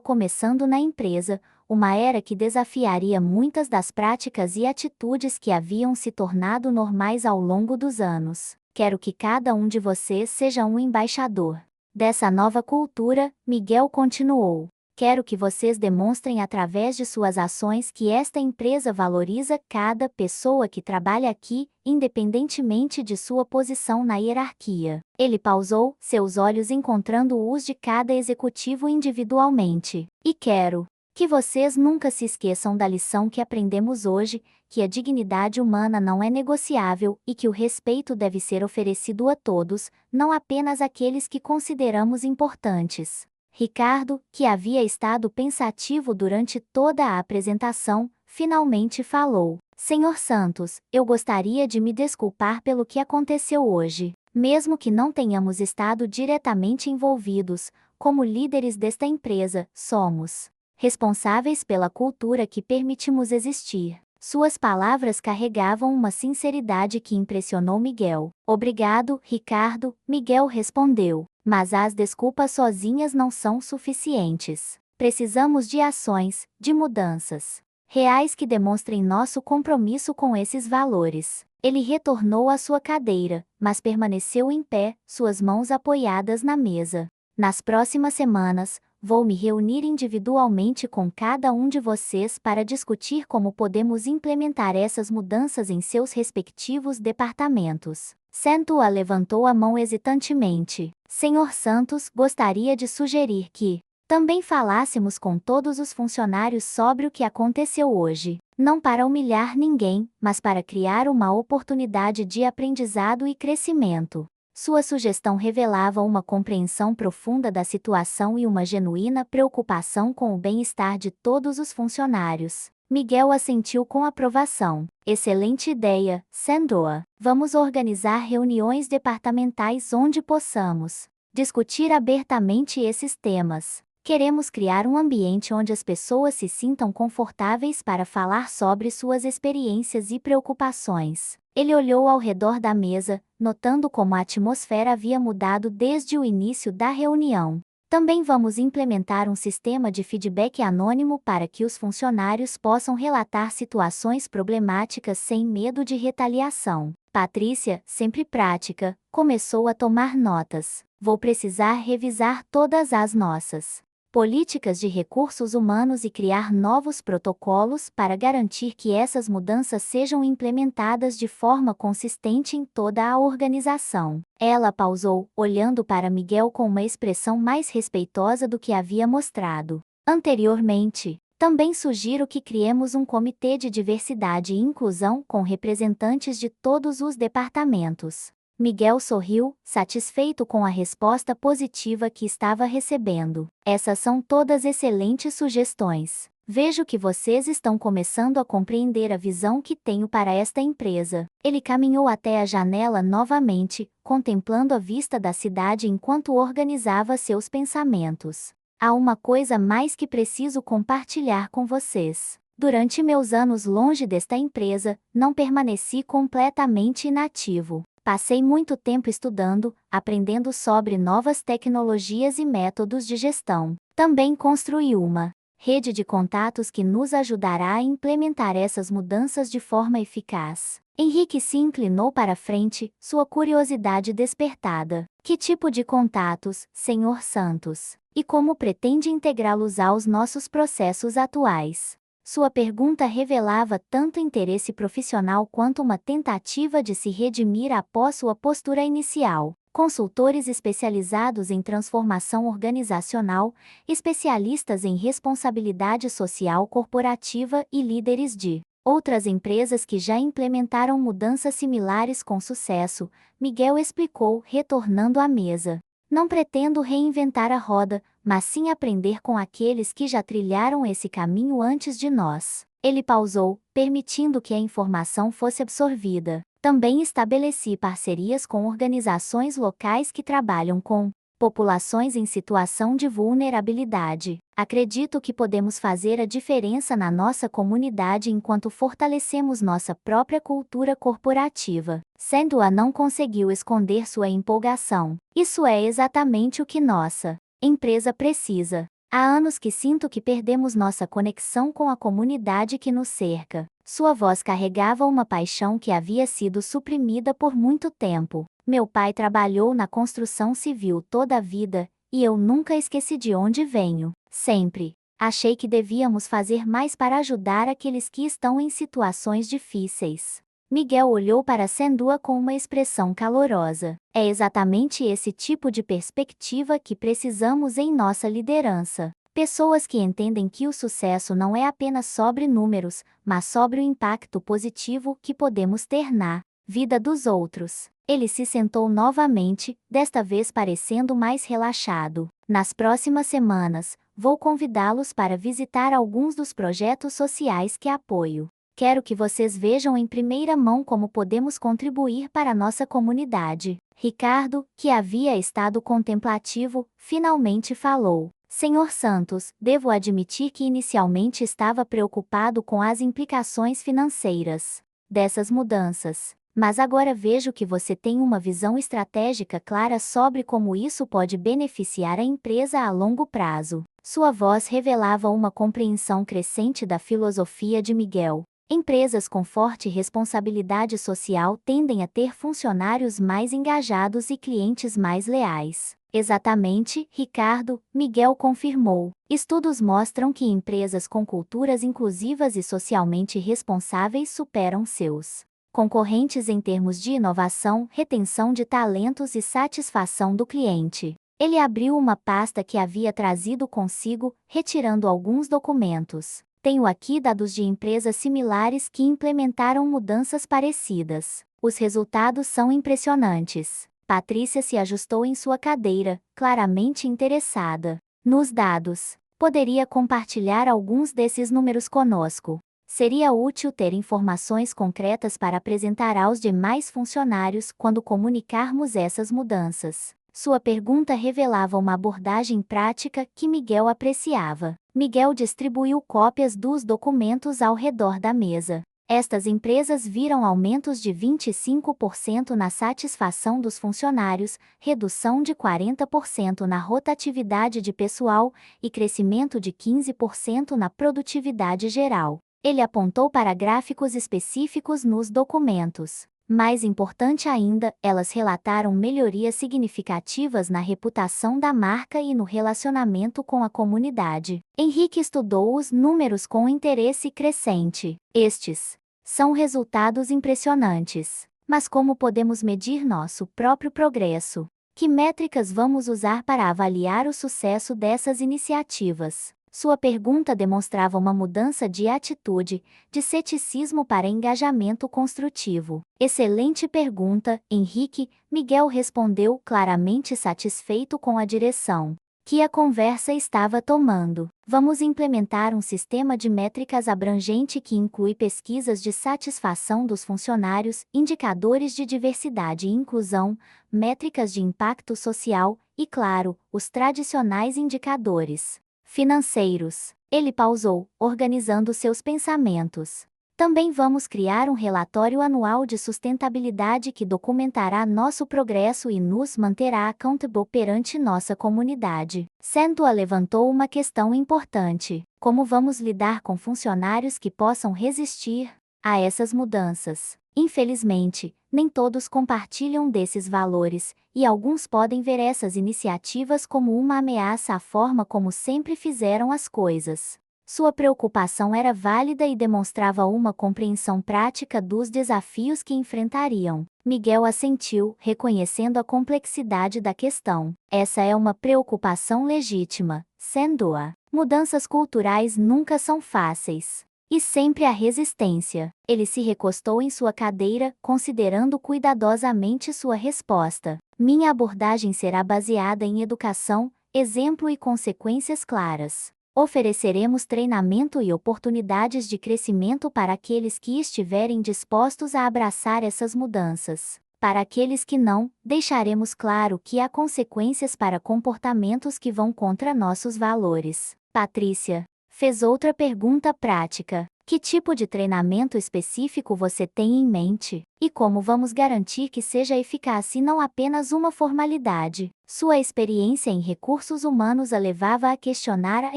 começando na empresa, uma era que desafiaria muitas das práticas e atitudes que haviam se tornado normais ao longo dos anos. Quero que cada um de vocês seja um embaixador dessa nova cultura, Miguel continuou. Quero que vocês demonstrem através de suas ações que esta empresa valoriza cada pessoa que trabalha aqui, independentemente de sua posição na hierarquia. Ele pausou, seus olhos encontrando os de cada executivo individualmente. E quero que vocês nunca se esqueçam da lição que aprendemos hoje, que a dignidade humana não é negociável e que o respeito deve ser oferecido a todos, não apenas àqueles que consideramos importantes. Ricardo, que havia estado pensativo durante toda a apresentação, finalmente falou: Senhor Santos, eu gostaria de me desculpar pelo que aconteceu hoje. Mesmo que não tenhamos estado diretamente envolvidos, como líderes desta empresa, somos responsáveis pela cultura que permitimos existir. Suas palavras carregavam uma sinceridade que impressionou Miguel. Obrigado, Ricardo, Miguel respondeu. Mas as desculpas sozinhas não são suficientes. Precisamos de ações, de mudanças reais que demonstrem nosso compromisso com esses valores. Ele retornou à sua cadeira, mas permaneceu em pé, suas mãos apoiadas na mesa. Nas próximas semanas, vou me reunir individualmente com cada um de vocês para discutir como podemos implementar essas mudanças em seus respectivos departamentos. Santua levantou a mão hesitantemente. Senhor Santos, gostaria de sugerir que também falássemos com todos os funcionários sobre o que aconteceu hoje, não para humilhar ninguém, mas para criar uma oportunidade de aprendizado e crescimento. Sua sugestão revelava uma compreensão profunda da situação e uma genuína preocupação com o bem-estar de todos os funcionários. Miguel assentiu com aprovação. Excelente ideia, Sandoa. Vamos organizar reuniões departamentais onde possamos discutir abertamente esses temas. Queremos criar um ambiente onde as pessoas se sintam confortáveis para falar sobre suas experiências e preocupações. Ele olhou ao redor da mesa, notando como a atmosfera havia mudado desde o início da reunião. Também vamos implementar um sistema de feedback anônimo para que os funcionários possam relatar situações problemáticas sem medo de retaliação. Patrícia, sempre prática, começou a tomar notas. Vou precisar revisar todas as nossas políticas de recursos humanos e criar novos protocolos para garantir que essas mudanças sejam implementadas de forma consistente em toda a organização. Ela pausou, olhando para Miguel com uma expressão mais respeitosa do que havia mostrado anteriormente. Também sugiro que criemos um comitê de diversidade e inclusão com representantes de todos os departamentos. Miguel sorriu, satisfeito com a resposta positiva que estava recebendo. Essas são todas excelentes sugestões. Vejo que vocês estão começando a compreender a visão que tenho para esta empresa. Ele caminhou até a janela novamente, contemplando a vista da cidade enquanto organizava seus pensamentos. Há uma coisa mais que preciso compartilhar com vocês. Durante meus anos longe desta empresa, não permaneci completamente inativo. Passei muito tempo estudando, aprendendo sobre novas tecnologias e métodos de gestão. Também construí uma rede de contatos que nos ajudará a implementar essas mudanças de forma eficaz. Henrique se inclinou para a frente, sua curiosidade despertada. Que tipo de contatos, Senhor Santos? E como pretende integrá-los aos nossos processos atuais? Sua pergunta revelava tanto interesse profissional quanto uma tentativa de se redimir após sua postura inicial. Consultores especializados em transformação organizacional, especialistas em responsabilidade social corporativa e líderes de outras empresas que já implementaram mudanças similares com sucesso, Miguel explicou, retornando à mesa. Não pretendo reinventar a roda, mas sim aprender com aqueles que já trilharam esse caminho antes de nós. Ele pausou, permitindo que a informação fosse absorvida. Também estabeleci parcerias com organizações locais que trabalham com populações em situação de vulnerabilidade. Acredito que podemos fazer a diferença na nossa comunidade enquanto fortalecemos nossa própria cultura corporativa. Sandua não conseguiu esconder sua empolgação. Isso é exatamente o que nossa empresa precisa. Há anos que sinto que perdemos nossa conexão com a comunidade que nos cerca. Sua voz carregava uma paixão que havia sido suprimida por muito tempo. Meu pai trabalhou na construção civil toda a vida, e eu nunca esqueci de onde venho. Sempre. Achei que devíamos fazer mais para ajudar aqueles que estão em situações difíceis. Miguel olhou para Sandua com uma expressão calorosa. É exatamente esse tipo de perspectiva que precisamos em nossa liderança. Pessoas que entendem que o sucesso não é apenas sobre números, mas sobre o impacto positivo que podemos ter na vida dos outros. Ele se sentou novamente, desta vez parecendo mais relaxado. Nas próximas semanas, vou convidá-los para visitar alguns dos projetos sociais que apoio. Quero que vocês vejam em primeira mão como podemos contribuir para nossa comunidade. Ricardo, que havia estado contemplativo, finalmente falou. Senhor Santos, devo admitir que inicialmente estava preocupado com as implicações financeiras dessas mudanças. Mas agora vejo que você tem uma visão estratégica clara sobre como isso pode beneficiar a empresa a longo prazo. Sua voz revelava uma compreensão crescente da filosofia de Miguel. Empresas com forte responsabilidade social tendem a ter funcionários mais engajados e clientes mais leais. Exatamente, Ricardo, Miguel confirmou. Estudos mostram que empresas com culturas inclusivas e socialmente responsáveis superam seus concorrentes em termos de inovação, retenção de talentos e satisfação do cliente. Ele abriu uma pasta que havia trazido consigo, retirando alguns documentos. Tenho aqui dados de empresas similares que implementaram mudanças parecidas. Os resultados são impressionantes. Patrícia se ajustou em sua cadeira, claramente interessada nos dados. Poderia compartilhar alguns desses números conosco. Seria útil ter informações concretas para apresentar aos demais funcionários quando comunicarmos essas mudanças. Sua pergunta revelava uma abordagem prática que Miguel apreciava. Miguel distribuiu cópias dos documentos ao redor da mesa. Estas empresas viram aumentos de 25% na satisfação dos funcionários, redução de 40% na rotatividade de pessoal e crescimento de 15% na produtividade geral. Ele apontou para gráficos específicos nos documentos. Mais importante ainda, elas relataram melhorias significativas na reputação da marca e no relacionamento com a comunidade. Henrique estudou os números com interesse crescente. Estes são resultados impressionantes. Mas como podemos medir nosso próprio progresso? Que métricas vamos usar para avaliar o sucesso dessas iniciativas? Sua pergunta demonstrava uma mudança de atitude, de ceticismo para engajamento construtivo. Excelente pergunta, Henrique, Miguel respondeu, claramente satisfeito com a direção que a conversa estava tomando. Vamos implementar um sistema de métricas abrangente que inclui pesquisas de satisfação dos funcionários, indicadores de diversidade e inclusão, métricas de impacto social e, claro, os tradicionais indicadores financeiros. Ele pausou, organizando seus pensamentos. Também vamos criar um relatório anual de sustentabilidade que documentará nosso progresso e nos manterá accountable perante nossa comunidade. Sandua levantou uma questão importante. Como vamos lidar com funcionários que possam resistir a essas mudanças? Infelizmente, nem todos compartilham desses valores, e alguns podem ver essas iniciativas como uma ameaça à forma como sempre fizeram as coisas. Sua preocupação era válida e demonstrava uma compreensão prática dos desafios que enfrentariam. Miguel assentiu, reconhecendo a complexidade da questão. Essa é uma preocupação legítima, Sandua. Mudanças culturais nunca são fáceis. E sempre há resistência. Ele se recostou em sua cadeira, considerando cuidadosamente sua resposta. Minha abordagem será baseada em educação, exemplo e consequências claras. Ofereceremos treinamento e oportunidades de crescimento para aqueles que estiverem dispostos a abraçar essas mudanças. Para aqueles que não, deixaremos claro que há consequências para comportamentos que vão contra nossos valores. Patrícia fez outra pergunta prática. Que tipo de treinamento específico você tem em mente? E como vamos garantir que seja eficaz e não apenas uma formalidade? Sua experiência em recursos humanos a levava a questionar a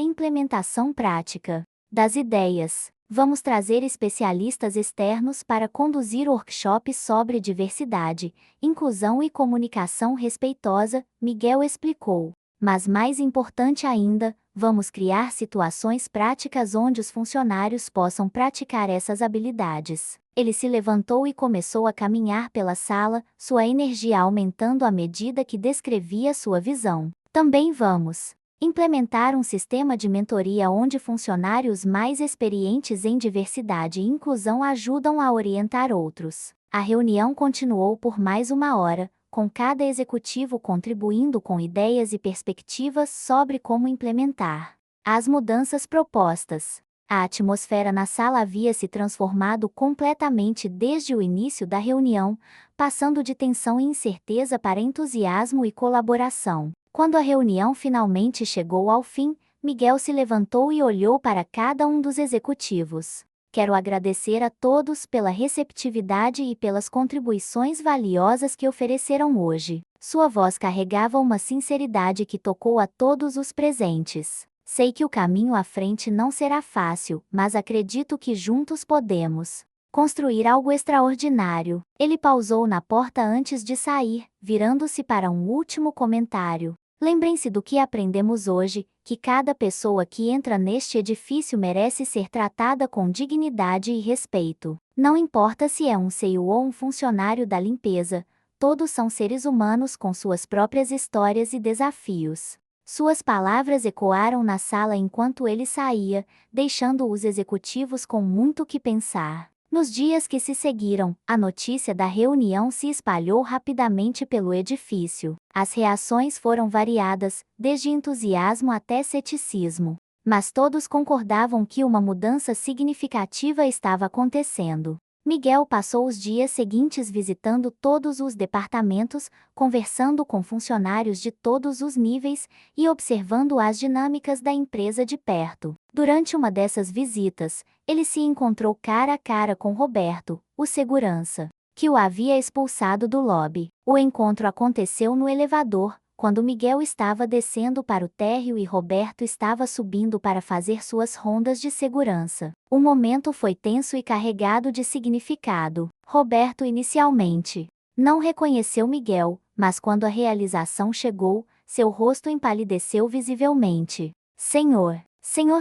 implementação prática das ideias. Vamos trazer especialistas externos para conduzir workshops sobre diversidade, inclusão e comunicação respeitosa, Miguel explicou. Mas mais importante ainda, vamos criar situações práticas onde os funcionários possam praticar essas habilidades. Ele se levantou e começou a caminhar pela sala, sua energia aumentando à medida que descrevia sua visão. Também vamos implementar um sistema de mentoria onde funcionários mais experientes em diversidade e inclusão ajudam a orientar outros. A reunião continuou por mais 1 hora, com cada executivo contribuindo com ideias e perspectivas sobre como implementar as mudanças propostas. A atmosfera na sala havia se transformado completamente desde o início da reunião, passando de tensão e incerteza para entusiasmo e colaboração. Quando a reunião finalmente chegou ao fim, Miguel se levantou e olhou para cada um dos executivos. Quero agradecer a todos pela receptividade e pelas contribuições valiosas que ofereceram hoje. Sua voz carregava uma sinceridade que tocou a todos os presentes. Sei que o caminho à frente não será fácil, mas acredito que juntos podemos construir algo extraordinário. Ele pausou na porta antes de sair, virando-se para um último comentário. Lembrem-se do que aprendemos hoje, que cada pessoa que entra neste edifício merece ser tratada com dignidade e respeito. Não importa se é um CEO ou um funcionário da limpeza, todos são seres humanos com suas próprias histórias e desafios. Suas palavras ecoaram na sala enquanto ele saía, deixando os executivos com muito que pensar. Nos dias que se seguiram, a notícia da reunião se espalhou rapidamente pelo edifício. As reações foram variadas, desde entusiasmo até ceticismo. Mas todos concordavam que uma mudança significativa estava acontecendo. Miguel passou os dias seguintes visitando todos os departamentos, conversando com funcionários de todos os níveis e observando as dinâmicas da empresa de perto. Durante uma dessas visitas, ele se encontrou cara a cara com Roberto, o segurança, que o havia expulsado do lobby. O encontro aconteceu no elevador, quando Miguel estava descendo para o térreo e Roberto estava subindo para fazer suas rondas de segurança. O momento foi tenso e carregado de significado. Roberto inicialmente não reconheceu Miguel, mas quando a realização chegou, seu rosto empalideceu visivelmente. Senhor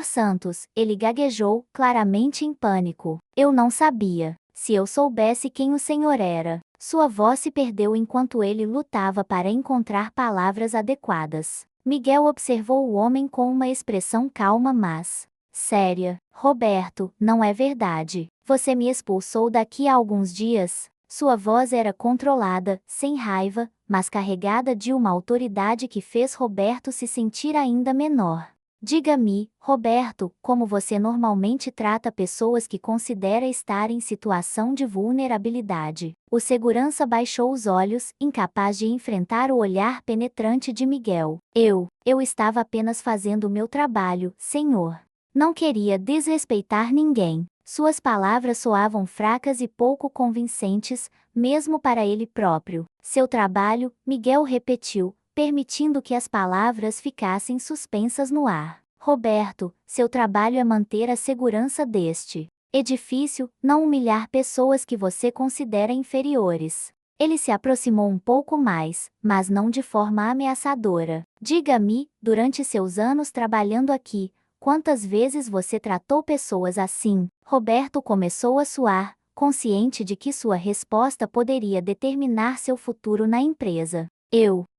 Santos, ele gaguejou, claramente em pânico. Eu não sabia. Se eu soubesse quem o senhor era. Sua voz se perdeu enquanto ele lutava para encontrar palavras adequadas. Miguel observou o homem com uma expressão calma mas séria. Roberto, não é verdade. Você me expulsou daqui há alguns dias? Sua voz era controlada, sem raiva, mas carregada de uma autoridade que fez Roberto se sentir ainda menor. Diga-me, Roberto, como você normalmente trata pessoas que considera estar em situação de vulnerabilidade. O segurança baixou os olhos, incapaz de enfrentar o olhar penetrante de Miguel. Eu estava apenas fazendo o meu trabalho, senhor. Não queria desrespeitar ninguém. Suas palavras soavam fracas e pouco convincentes, mesmo para ele próprio. Seu trabalho, Miguel repetiu, permitindo que as palavras ficassem suspensas no ar. Roberto, seu trabalho é manter a segurança deste edifício, não humilhar pessoas que você considera inferiores. Ele se aproximou um pouco mais, mas não de forma ameaçadora. Diga-me, durante seus anos trabalhando aqui, quantas vezes você tratou pessoas assim? Roberto começou a suar, consciente de que sua resposta poderia determinar seu futuro na empresa.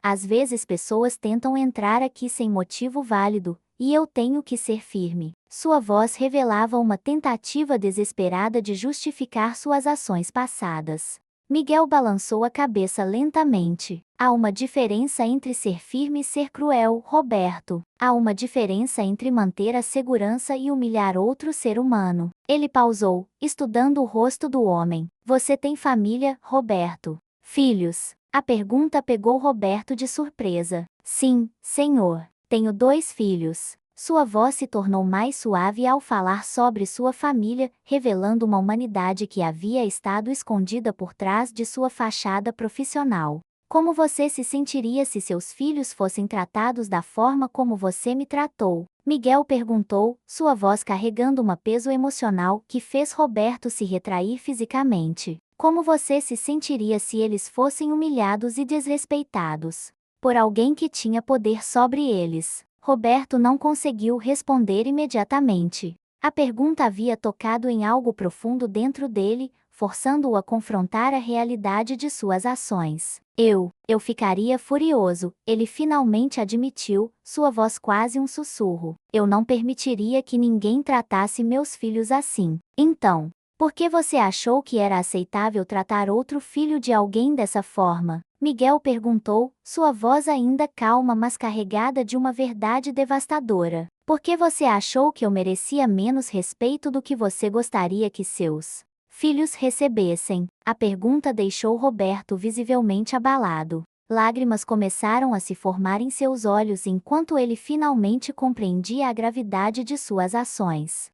Às vezes pessoas tentam entrar aqui sem motivo válido, e eu tenho que ser firme. Sua voz revelava uma tentativa desesperada de justificar suas ações passadas. Miguel balançou a cabeça lentamente. Há uma diferença entre ser firme e ser cruel, Roberto. Há uma diferença entre manter a segurança e humilhar outro ser humano. Ele pausou, estudando o rosto do homem. Você tem família, Roberto? Filhos? A pergunta pegou Roberto de surpresa. Sim, senhor. Tenho 2 filhos. Sua voz se tornou mais suave ao falar sobre sua família, revelando uma humanidade que havia estado escondida por trás de sua fachada profissional. Como você se sentiria se seus filhos fossem tratados da forma como você me tratou? Miguel perguntou, sua voz carregando um peso emocional que fez Roberto se retrair fisicamente. Como você se sentiria se eles fossem humilhados e desrespeitados por alguém que tinha poder sobre eles? Roberto não conseguiu responder imediatamente. A pergunta havia tocado em algo profundo dentro dele, forçando-o a confrontar a realidade de suas ações. Eu ficaria furioso, ele finalmente admitiu, sua voz quase um sussurro. Eu não permitiria que ninguém tratasse meus filhos assim. Então, por que você achou que era aceitável tratar outro filho de alguém dessa forma? Miguel perguntou, sua voz ainda calma mas carregada de uma verdade devastadora. Por que você achou que eu merecia menos respeito do que você gostaria que seus filhos recebessem? A pergunta deixou Roberto visivelmente abalado. Lágrimas começaram a se formar em seus olhos enquanto ele finalmente compreendia a gravidade de suas ações.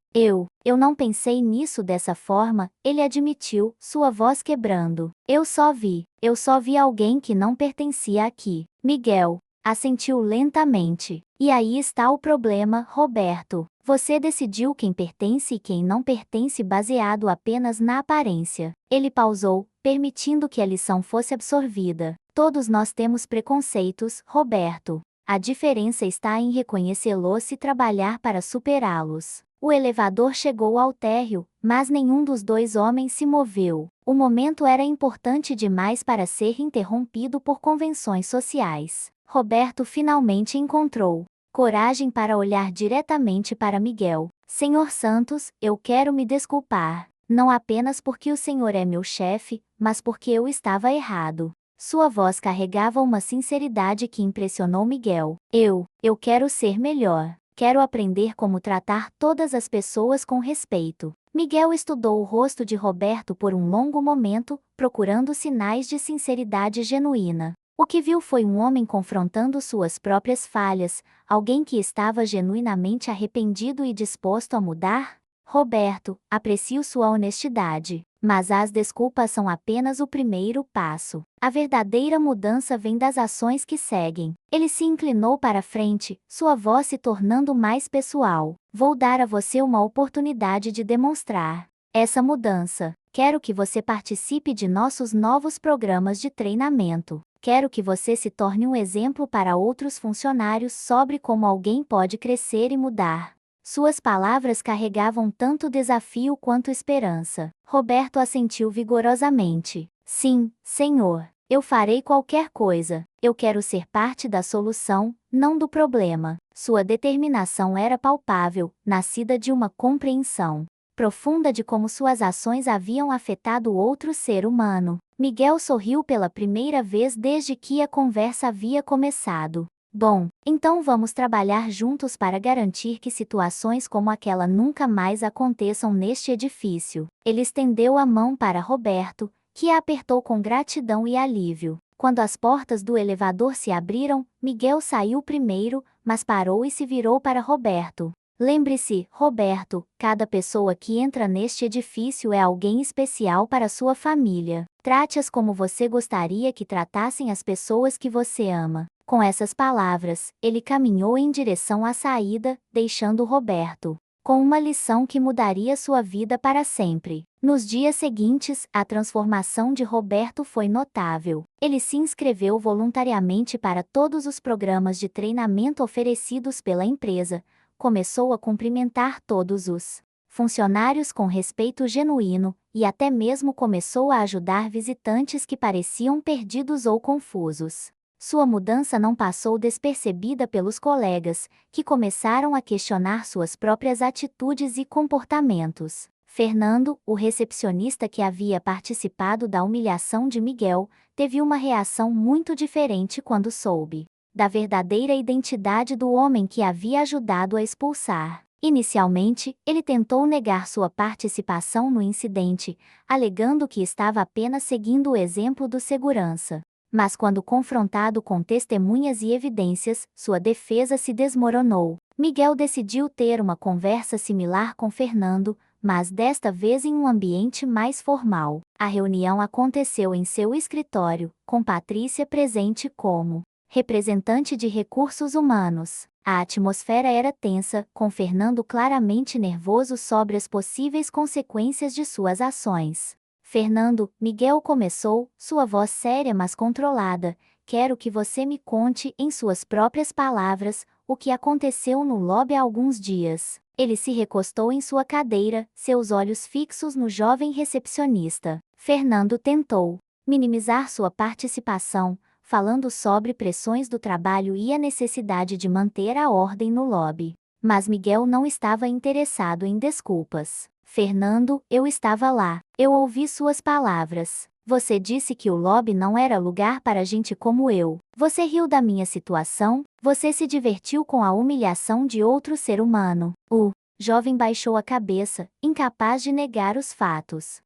Eu não pensei nisso dessa forma, ele admitiu, sua voz quebrando. Eu só vi alguém que não pertencia aqui. Miguel assentiu lentamente. E aí está o problema, Roberto. Você decidiu quem pertence e quem não pertence baseado apenas na aparência. Ele pausou, permitindo que a lição fosse absorvida. Todos nós temos preconceitos, Roberto. A diferença está em reconhecê-los e trabalhar para superá-los. O elevador chegou ao térreo, mas nenhum dos 2 homens se moveu. O momento era importante demais para ser interrompido por convenções sociais. Roberto finalmente encontrou coragem para olhar diretamente para Miguel. Senhor Santos, eu quero me desculpar. Não apenas porque o senhor é meu chefe, mas porque eu estava errado. Sua voz carregava uma sinceridade que impressionou Miguel. Eu quero ser melhor. Quero aprender como tratar todas as pessoas com respeito. Miguel estudou o rosto de Roberto por um longo momento, procurando sinais de sinceridade genuína. O que viu foi um homem confrontando suas próprias falhas, alguém que estava genuinamente arrependido e disposto a mudar. Roberto, aprecio sua honestidade, mas as desculpas são apenas o primeiro passo. A verdadeira mudança vem das ações que seguem. Ele se inclinou para a frente, sua voz se tornando mais pessoal. Vou dar a você uma oportunidade de demonstrar essa mudança. Quero que você participe de nossos novos programas de treinamento. Quero que você se torne um exemplo para outros funcionários sobre como alguém pode crescer e mudar. Suas palavras carregavam tanto desafio quanto esperança. Roberto assentiu vigorosamente. Sim, senhor. Eu farei qualquer coisa. Eu quero ser parte da solução, não do problema. Sua determinação era palpável, nascida de uma compreensão profunda de como suas ações haviam afetado outro ser humano. Miguel sorriu pela primeira vez desde que a conversa havia começado. Bom, então vamos trabalhar juntos para garantir que situações como aquela nunca mais aconteçam neste edifício. Ele estendeu a mão para Roberto, que a apertou com gratidão e alívio. Quando as portas do elevador se abriram, Miguel saiu primeiro, mas parou e se virou para Roberto. Lembre-se, Roberto, cada pessoa que entra neste edifício é alguém especial para sua família. Trate-as como você gostaria que tratassem as pessoas que você ama. Com essas palavras, ele caminhou em direção à saída, deixando Roberto com uma lição que mudaria sua vida para sempre. Nos dias seguintes, a transformação de Roberto foi notável. Ele se inscreveu voluntariamente para todos os programas de treinamento oferecidos pela empresa, começou a cumprimentar todos os funcionários com respeito genuíno, e até mesmo começou a ajudar visitantes que pareciam perdidos ou confusos. Sua mudança não passou despercebida pelos colegas, que começaram a questionar suas próprias atitudes e comportamentos. Fernando, o recepcionista que havia participado da humilhação de Miguel, teve uma reação muito diferente quando soube da verdadeira identidade do homem que havia ajudado a expulsar Inicialmente, ele tentou negar sua participação no incidente, alegando que estava apenas seguindo o exemplo do segurança. Mas quando confrontado com testemunhas e evidências, sua defesa se desmoronou. Miguel decidiu ter uma conversa similar com Fernando, mas desta vez em um ambiente mais formal. A reunião aconteceu em seu escritório, com Patrícia presente como representante de recursos humanos. A atmosfera era tensa, com Fernando claramente nervoso sobre as possíveis consequências de suas ações. Fernando, Miguel começou, sua voz séria mas controlada. Quero que você me conte, em suas próprias palavras, o que aconteceu no lobby há alguns dias. Ele se recostou em sua cadeira, seus olhos fixos no jovem recepcionista. Fernando tentou minimizar sua participação, falando sobre pressões do trabalho e a necessidade de manter a ordem no lobby. Mas Miguel não estava interessado em desculpas. Fernando, eu estava lá. Eu ouvi suas palavras. Você disse que o lobby não era lugar para gente como eu. Você riu da minha situação, você se divertiu com a humilhação de outro ser humano. O jovem baixou a cabeça, incapaz de negar os fatos.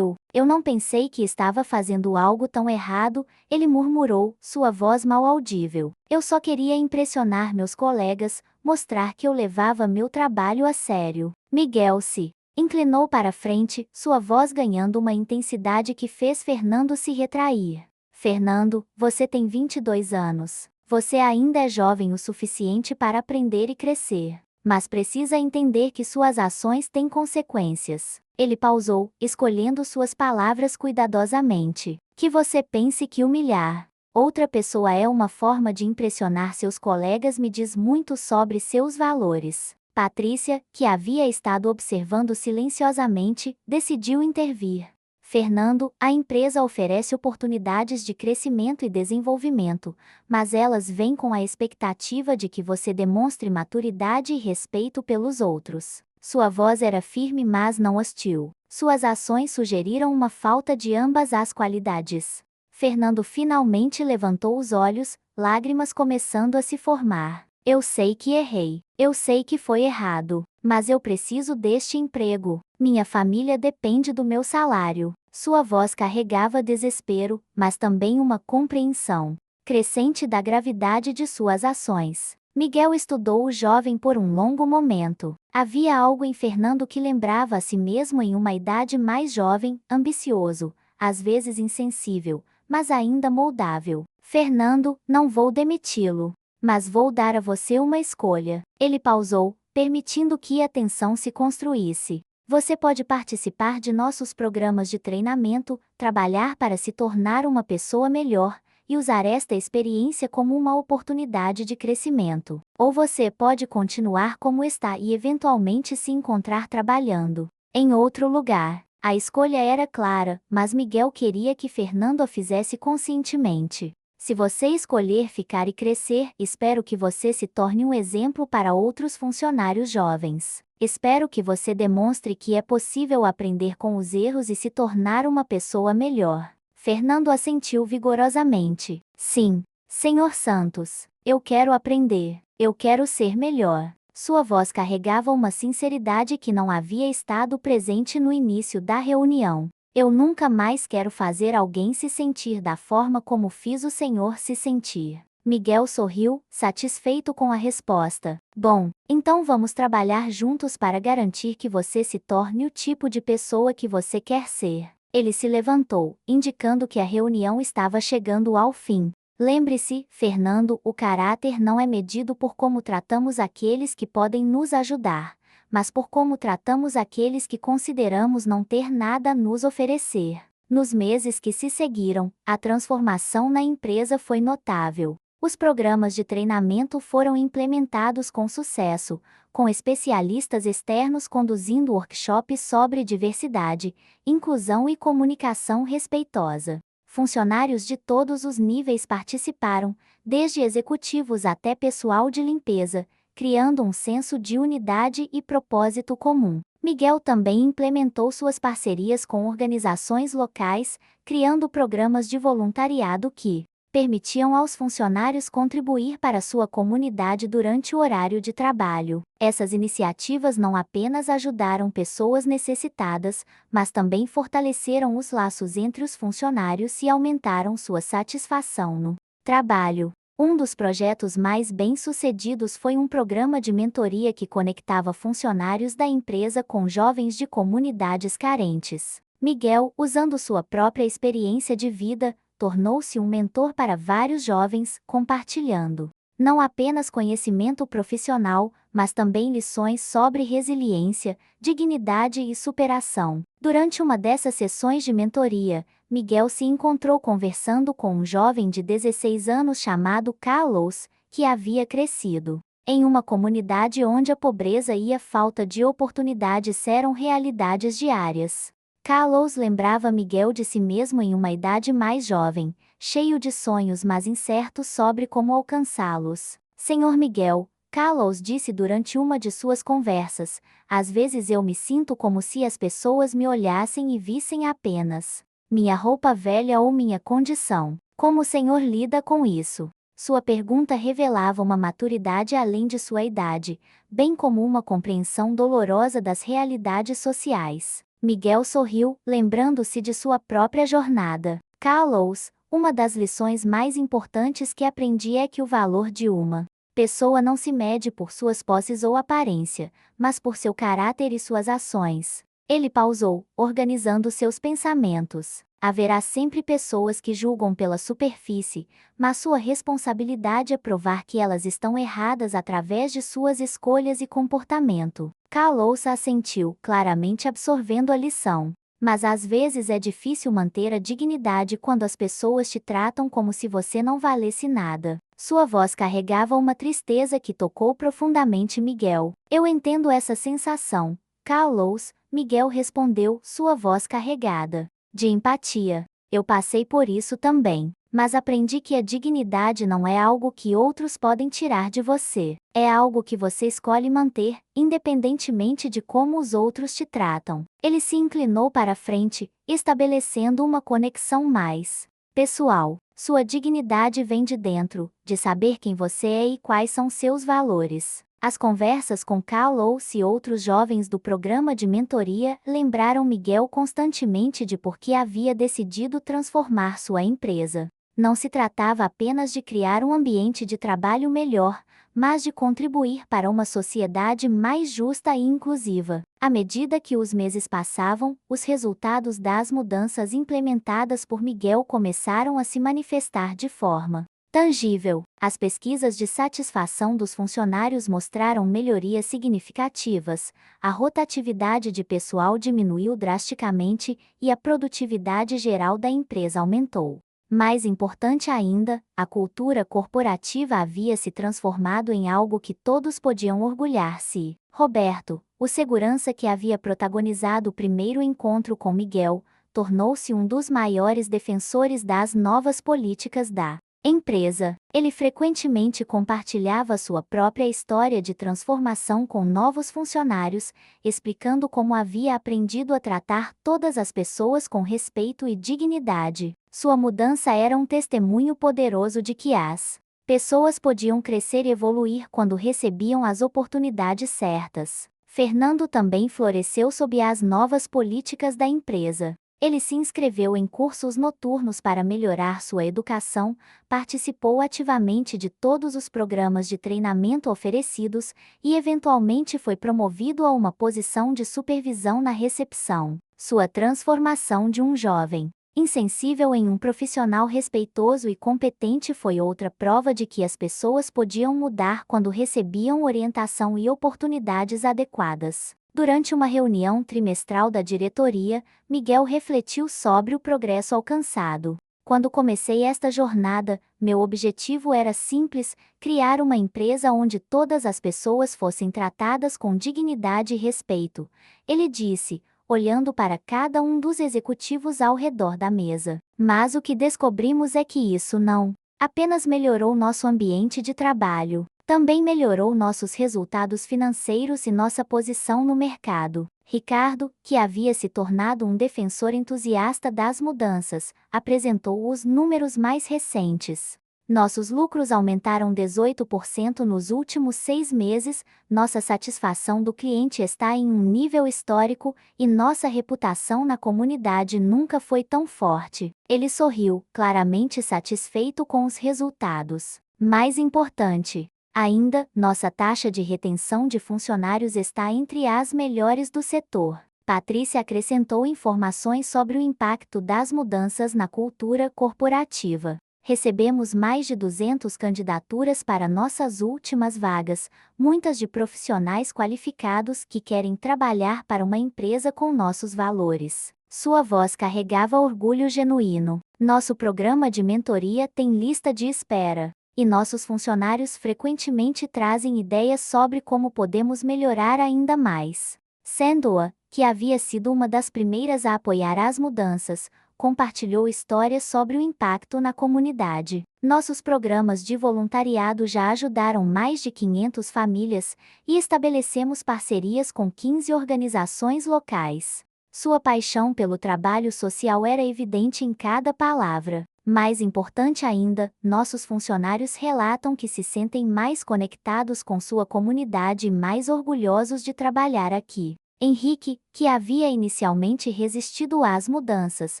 Eu não pensei que estava fazendo algo tão errado, ele murmurou, sua voz mal audível. Eu só queria impressionar meus colegas, mostrar que eu levava meu trabalho a sério. Miguel se inclinou para frente, sua voz ganhando uma intensidade que fez Fernando se retrair. Fernando, você tem 22 anos. Você ainda é jovem o suficiente para aprender e crescer. Mas precisa entender que suas ações têm consequências. Ele pausou, escolhendo suas palavras cuidadosamente. Que você pense que humilhar outra pessoa é uma forma de impressionar seus colegas me diz muito sobre seus valores. Patrícia, que havia estado observando silenciosamente, decidiu intervir. Fernando, a empresa oferece oportunidades de crescimento e desenvolvimento, mas elas vêm com a expectativa de que você demonstre maturidade e respeito pelos outros. Sua voz era firme mas não hostil. Suas ações sugeriram uma falta de ambas as qualidades. Fernando finalmente levantou os olhos, lágrimas começando a se formar. Eu sei que errei. Eu sei que foi errado. Mas eu preciso deste emprego. Minha família depende do meu salário. Sua voz carregava desespero, mas também uma compreensão crescente da gravidade de suas ações. Miguel estudou o jovem por um longo momento. Havia algo em Fernando que lembrava a si mesmo em uma idade mais jovem, ambicioso, às vezes insensível, mas ainda moldável. Fernando, não vou demiti-lo. Mas vou dar a você uma escolha. Ele pausou, permitindo que a tensão se construísse. Você pode participar de nossos programas de treinamento, trabalhar para se tornar uma pessoa melhor, e usar esta experiência como uma oportunidade de crescimento. Ou você pode continuar como está e eventualmente se encontrar trabalhando em outro lugar. A escolha era clara, mas Miguel queria que Fernando a fizesse conscientemente. Se você escolher ficar e crescer, espero que você se torne um exemplo para outros funcionários jovens. Espero que você demonstre que é possível aprender com os erros e se tornar uma pessoa melhor. Fernando assentiu vigorosamente. Sim, Senhor Santos, eu quero aprender, eu quero ser melhor. Sua voz carregava uma sinceridade que não havia estado presente no início da reunião. Eu nunca mais quero fazer alguém se sentir da forma como fiz o Senhor se sentir. Miguel sorriu, satisfeito com a resposta. Bom, então vamos trabalhar juntos para garantir que você se torne o tipo de pessoa que você quer ser. Ele se levantou, indicando que a reunião estava chegando ao fim. Lembre-se, Fernando, o caráter não é medido por como tratamos aqueles que podem nos ajudar, mas por como tratamos aqueles que consideramos não ter nada a nos oferecer. Nos meses que se seguiram, a transformação na empresa foi notável. Os programas de treinamento foram implementados com sucesso, com especialistas externos conduzindo workshops sobre diversidade, inclusão e comunicação respeitosa. Funcionários de todos os níveis participaram, desde executivos até pessoal de limpeza, criando um senso de unidade e propósito comum. Miguel também implementou suas parcerias com organizações locais, criando programas de voluntariado que permitiam aos funcionários contribuir para sua comunidade durante o horário de trabalho. Essas iniciativas não apenas ajudaram pessoas necessitadas, mas também fortaleceram os laços entre os funcionários e aumentaram sua satisfação no trabalho. Um dos projetos mais bem-sucedidos foi um programa de mentoria que conectava funcionários da empresa com jovens de comunidades carentes. Miguel, usando sua própria experiência de vida, tornou-se um mentor para vários jovens, compartilhando não apenas conhecimento profissional, mas também lições sobre resiliência, dignidade e superação. Durante uma dessas sessões de mentoria, Miguel se encontrou conversando com um jovem de 16 anos chamado Carlos, que havia crescido em uma comunidade onde a pobreza e a falta de oportunidades eram realidades diárias. Carlos lembrava Miguel de si mesmo em uma idade mais jovem, cheio de sonhos mas incerto sobre como alcançá-los. Senhor Miguel, Carlos disse durante uma de suas conversas, às vezes eu me sinto como se as pessoas me olhassem e vissem apenas minha roupa velha ou minha condição. Como o Senhor lida com isso? Sua pergunta revelava uma maturidade além de sua idade, bem como uma compreensão dolorosa das realidades sociais. Miguel sorriu, lembrando-se de sua própria jornada. Carlos, uma das lições mais importantes que aprendi é que o valor de uma pessoa não se mede por suas posses ou aparência, mas por seu caráter e suas ações. Ele pausou, organizando seus pensamentos. Haverá sempre pessoas que julgam pela superfície, mas sua responsabilidade é provar que elas estão erradas através de suas escolhas e comportamento. Carlos assentiu, claramente absorvendo a lição. Mas às vezes é difícil manter a dignidade quando as pessoas te tratam como se você não valesse nada. Sua voz carregava uma tristeza que tocou profundamente Miguel. Eu entendo essa sensação, Carlos, Miguel respondeu, sua voz carregada de empatia. Eu passei por isso também, mas aprendi que a dignidade não é algo que outros podem tirar de você. É algo que você escolhe manter, independentemente de como os outros te tratam. Ele se inclinou para a frente, estabelecendo uma conexão mais pessoal. Sua dignidade vem de dentro, de saber quem você é e quais são seus valores. As conversas com Carlos e outros jovens do programa de mentoria lembraram Miguel constantemente de por que havia decidido transformar sua empresa. Não se tratava apenas de criar um ambiente de trabalho melhor, mas de contribuir para uma sociedade mais justa e inclusiva. À medida que os meses passavam, os resultados das mudanças implementadas por Miguel começaram a se manifestar de forma tangível. As pesquisas de satisfação dos funcionários mostraram melhorias significativas, a rotatividade de pessoal diminuiu drasticamente e a produtividade geral da empresa aumentou. Mais importante ainda, a cultura corporativa havia se transformado em algo que todos podiam orgulhar-se. Roberto, o segurança que havia protagonizado o primeiro encontro com Miguel, tornou-se um dos maiores defensores das novas políticas da empresa. Ele frequentemente compartilhava sua própria história de transformação com novos funcionários, explicando como havia aprendido a tratar todas as pessoas com respeito e dignidade. Sua mudança era um testemunho poderoso de que as pessoas podiam crescer e evoluir quando recebiam as oportunidades certas. Fernando também floresceu sob as novas políticas da empresa. Ele se inscreveu em cursos noturnos para melhorar sua educação, participou ativamente de todos os programas de treinamento oferecidos e eventualmente foi promovido a uma posição de supervisão na recepção. Sua transformação de um jovem insensível em um profissional respeitoso e competente foi outra prova de que as pessoas podiam mudar quando recebiam orientação e oportunidades adequadas. Durante uma reunião trimestral da diretoria, Miguel refletiu sobre o progresso alcançado. Quando comecei esta jornada, meu objetivo era simples: criar uma empresa onde todas as pessoas fossem tratadas com dignidade e respeito. Ele disse, olhando para cada um dos executivos ao redor da mesa. Mas o que descobrimos é que isso não apenas melhorou nosso ambiente de trabalho, também melhorou nossos resultados financeiros e nossa posição no mercado. Ricardo, que havia se tornado um defensor entusiasta das mudanças, apresentou os números mais recentes. Nossos lucros aumentaram 18% nos últimos 6 meses, nossa satisfação do cliente está em um nível histórico e nossa reputação na comunidade nunca foi tão forte. Ele sorriu, claramente satisfeito com os resultados. Mais importante ainda, nossa taxa de retenção de funcionários está entre as melhores do setor. Patrícia acrescentou informações sobre o impacto das mudanças na cultura corporativa. Recebemos mais de 200 candidaturas para nossas últimas vagas, muitas de profissionais qualificados que querem trabalhar para uma empresa com nossos valores. Sua voz carregava orgulho genuíno. Nosso programa de mentoria tem lista de espera. E nossos funcionários frequentemente trazem ideias sobre como podemos melhorar ainda mais. Sandra, que havia sido uma das primeiras a apoiar as mudanças, compartilhou histórias sobre o impacto na comunidade. Nossos programas de voluntariado já ajudaram mais de 500 famílias e estabelecemos parcerias com 15 organizações locais. Sua paixão pelo trabalho social era evidente em cada palavra. Mais importante ainda, nossos funcionários relatam que se sentem mais conectados com sua comunidade e mais orgulhosos de trabalhar aqui. Henrique, que havia inicialmente resistido às mudanças,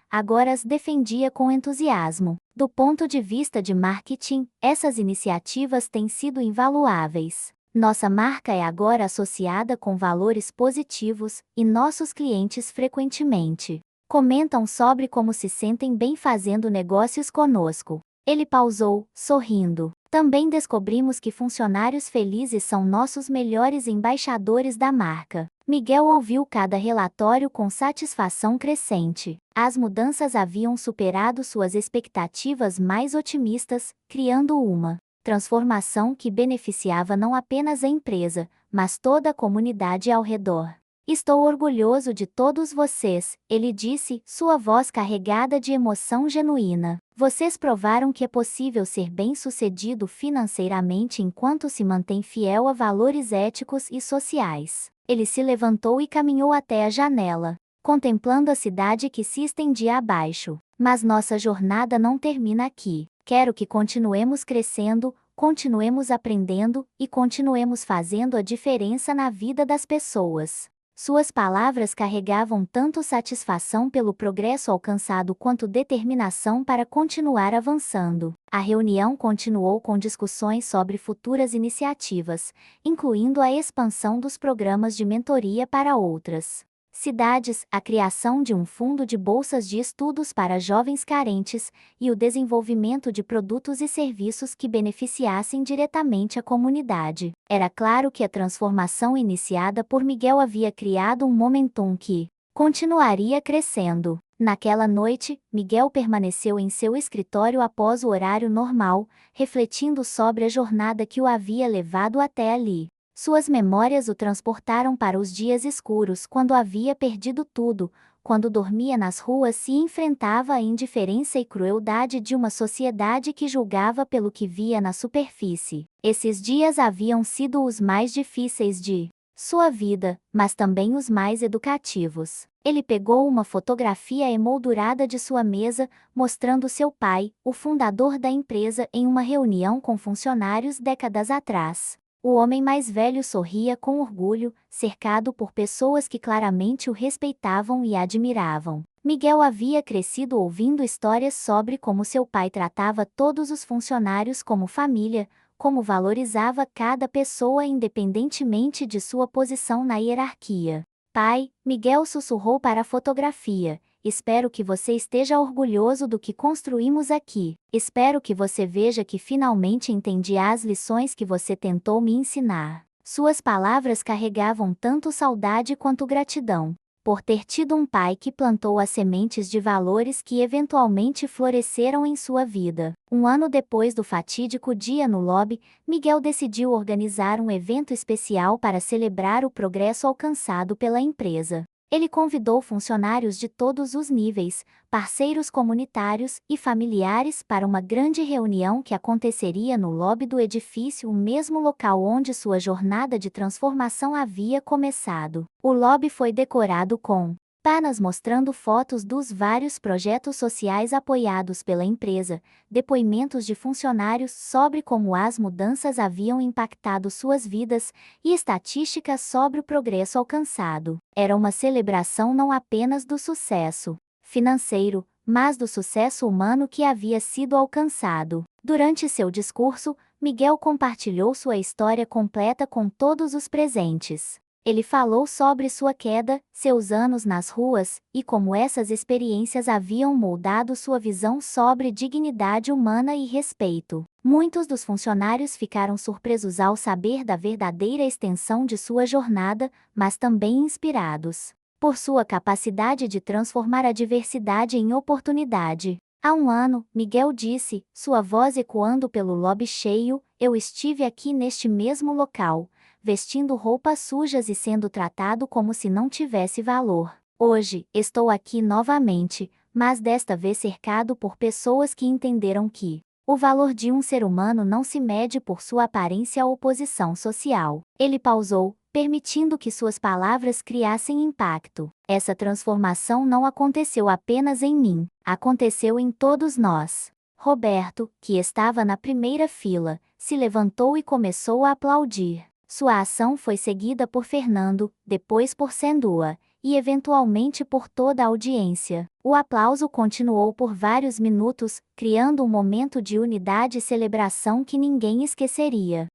agora as defendia com entusiasmo. Do ponto de vista de marketing, essas iniciativas têm sido invaluáveis. Nossa marca é agora associada com valores positivos, e nossos clientes frequentemente comentam sobre como se sentem bem fazendo negócios conosco. Ele pausou, sorrindo. Também descobrimos que funcionários felizes são nossos melhores embaixadores da marca. Miguel ouviu cada relatório com satisfação crescente. As mudanças haviam superado suas expectativas mais otimistas, criando uma transformação que beneficiava não apenas a empresa, mas toda a comunidade ao redor. Estou orgulhoso de todos vocês, ele disse, sua voz carregada de emoção genuína. Vocês provaram que é possível ser bem-sucedido financeiramente enquanto se mantém fiel a valores éticos e sociais. Ele se levantou e caminhou até a janela, contemplando a cidade que se estendia abaixo. Mas nossa jornada não termina aqui. Quero que continuemos crescendo, continuemos aprendendo e continuemos fazendo a diferença na vida das pessoas. Suas palavras carregavam tanto satisfação pelo progresso alcançado quanto determinação para continuar avançando. A reunião continuou com discussões sobre futuras iniciativas, incluindo a expansão dos programas de mentoria para outras cidades, a criação de um fundo de bolsas de estudos para jovens carentes e o desenvolvimento de produtos e serviços que beneficiassem diretamente a comunidade. Era claro que a transformação iniciada por Miguel havia criado um momentum que continuaria crescendo. Naquela noite, Miguel permaneceu em seu escritório após o horário normal, refletindo sobre a jornada que o havia levado até ali. Suas memórias o transportaram para os dias escuros quando havia perdido tudo, quando dormia nas ruas e enfrentava a indiferença e crueldade de uma sociedade que julgava pelo que via na superfície. Esses dias haviam sido os mais difíceis de sua vida, mas também os mais educativos. Ele pegou uma fotografia emoldurada de sua mesa, mostrando seu pai, o fundador da empresa, em uma reunião com funcionários décadas atrás. O homem mais velho sorria com orgulho, cercado por pessoas que claramente o respeitavam e admiravam. Miguel havia crescido ouvindo histórias sobre como seu pai tratava todos os funcionários como família, como valorizava cada pessoa independentemente de sua posição na hierarquia. Pai, Miguel sussurrou para a fotografia. Espero que você esteja orgulhoso do que construímos aqui. Espero que você veja que finalmente entendi as lições que você tentou me ensinar. Suas palavras carregavam tanto saudade quanto gratidão, por ter tido um pai que plantou as sementes de valores que eventualmente floresceram em sua vida. Um ano depois do fatídico dia no lobby, Miguel decidiu organizar um evento especial para celebrar o progresso alcançado pela empresa. Ele convidou funcionários de todos os níveis, parceiros comunitários e familiares para uma grande reunião que aconteceria no lobby do edifício, o mesmo local onde sua jornada de transformação havia começado. O lobby foi decorado com panas mostrando fotos dos vários projetos sociais apoiados pela empresa, depoimentos de funcionários sobre como as mudanças haviam impactado suas vidas e estatísticas sobre o progresso alcançado. Era uma celebração não apenas do sucesso financeiro, mas do sucesso humano que havia sido alcançado. Durante seu discurso, Miguel compartilhou sua história completa com todos os presentes. Ele falou sobre sua queda, seus anos nas ruas, e como essas experiências haviam moldado sua visão sobre dignidade humana e respeito. Muitos dos funcionários ficaram surpresos ao saber da verdadeira extensão de sua jornada, mas também inspirados por sua capacidade de transformar a diversidade em oportunidade. Há um ano, Miguel disse, sua voz ecoando pelo lobby cheio, eu estive aqui neste mesmo local, vestindo roupas sujas e sendo tratado como se não tivesse valor. Hoje, estou aqui novamente, mas desta vez cercado por pessoas que entenderam que o valor de um ser humano não se mede por sua aparência ou posição social. Ele pausou, permitindo que suas palavras criassem impacto. Essa transformação não aconteceu apenas em mim, aconteceu em todos nós. Roberto, que estava na primeira fila, se levantou e começou a aplaudir. Sua ação foi seguida por Fernando, depois por Sendua, e eventualmente por toda a audiência. O aplauso continuou por vários minutos, criando um momento de unidade e celebração que ninguém esqueceria.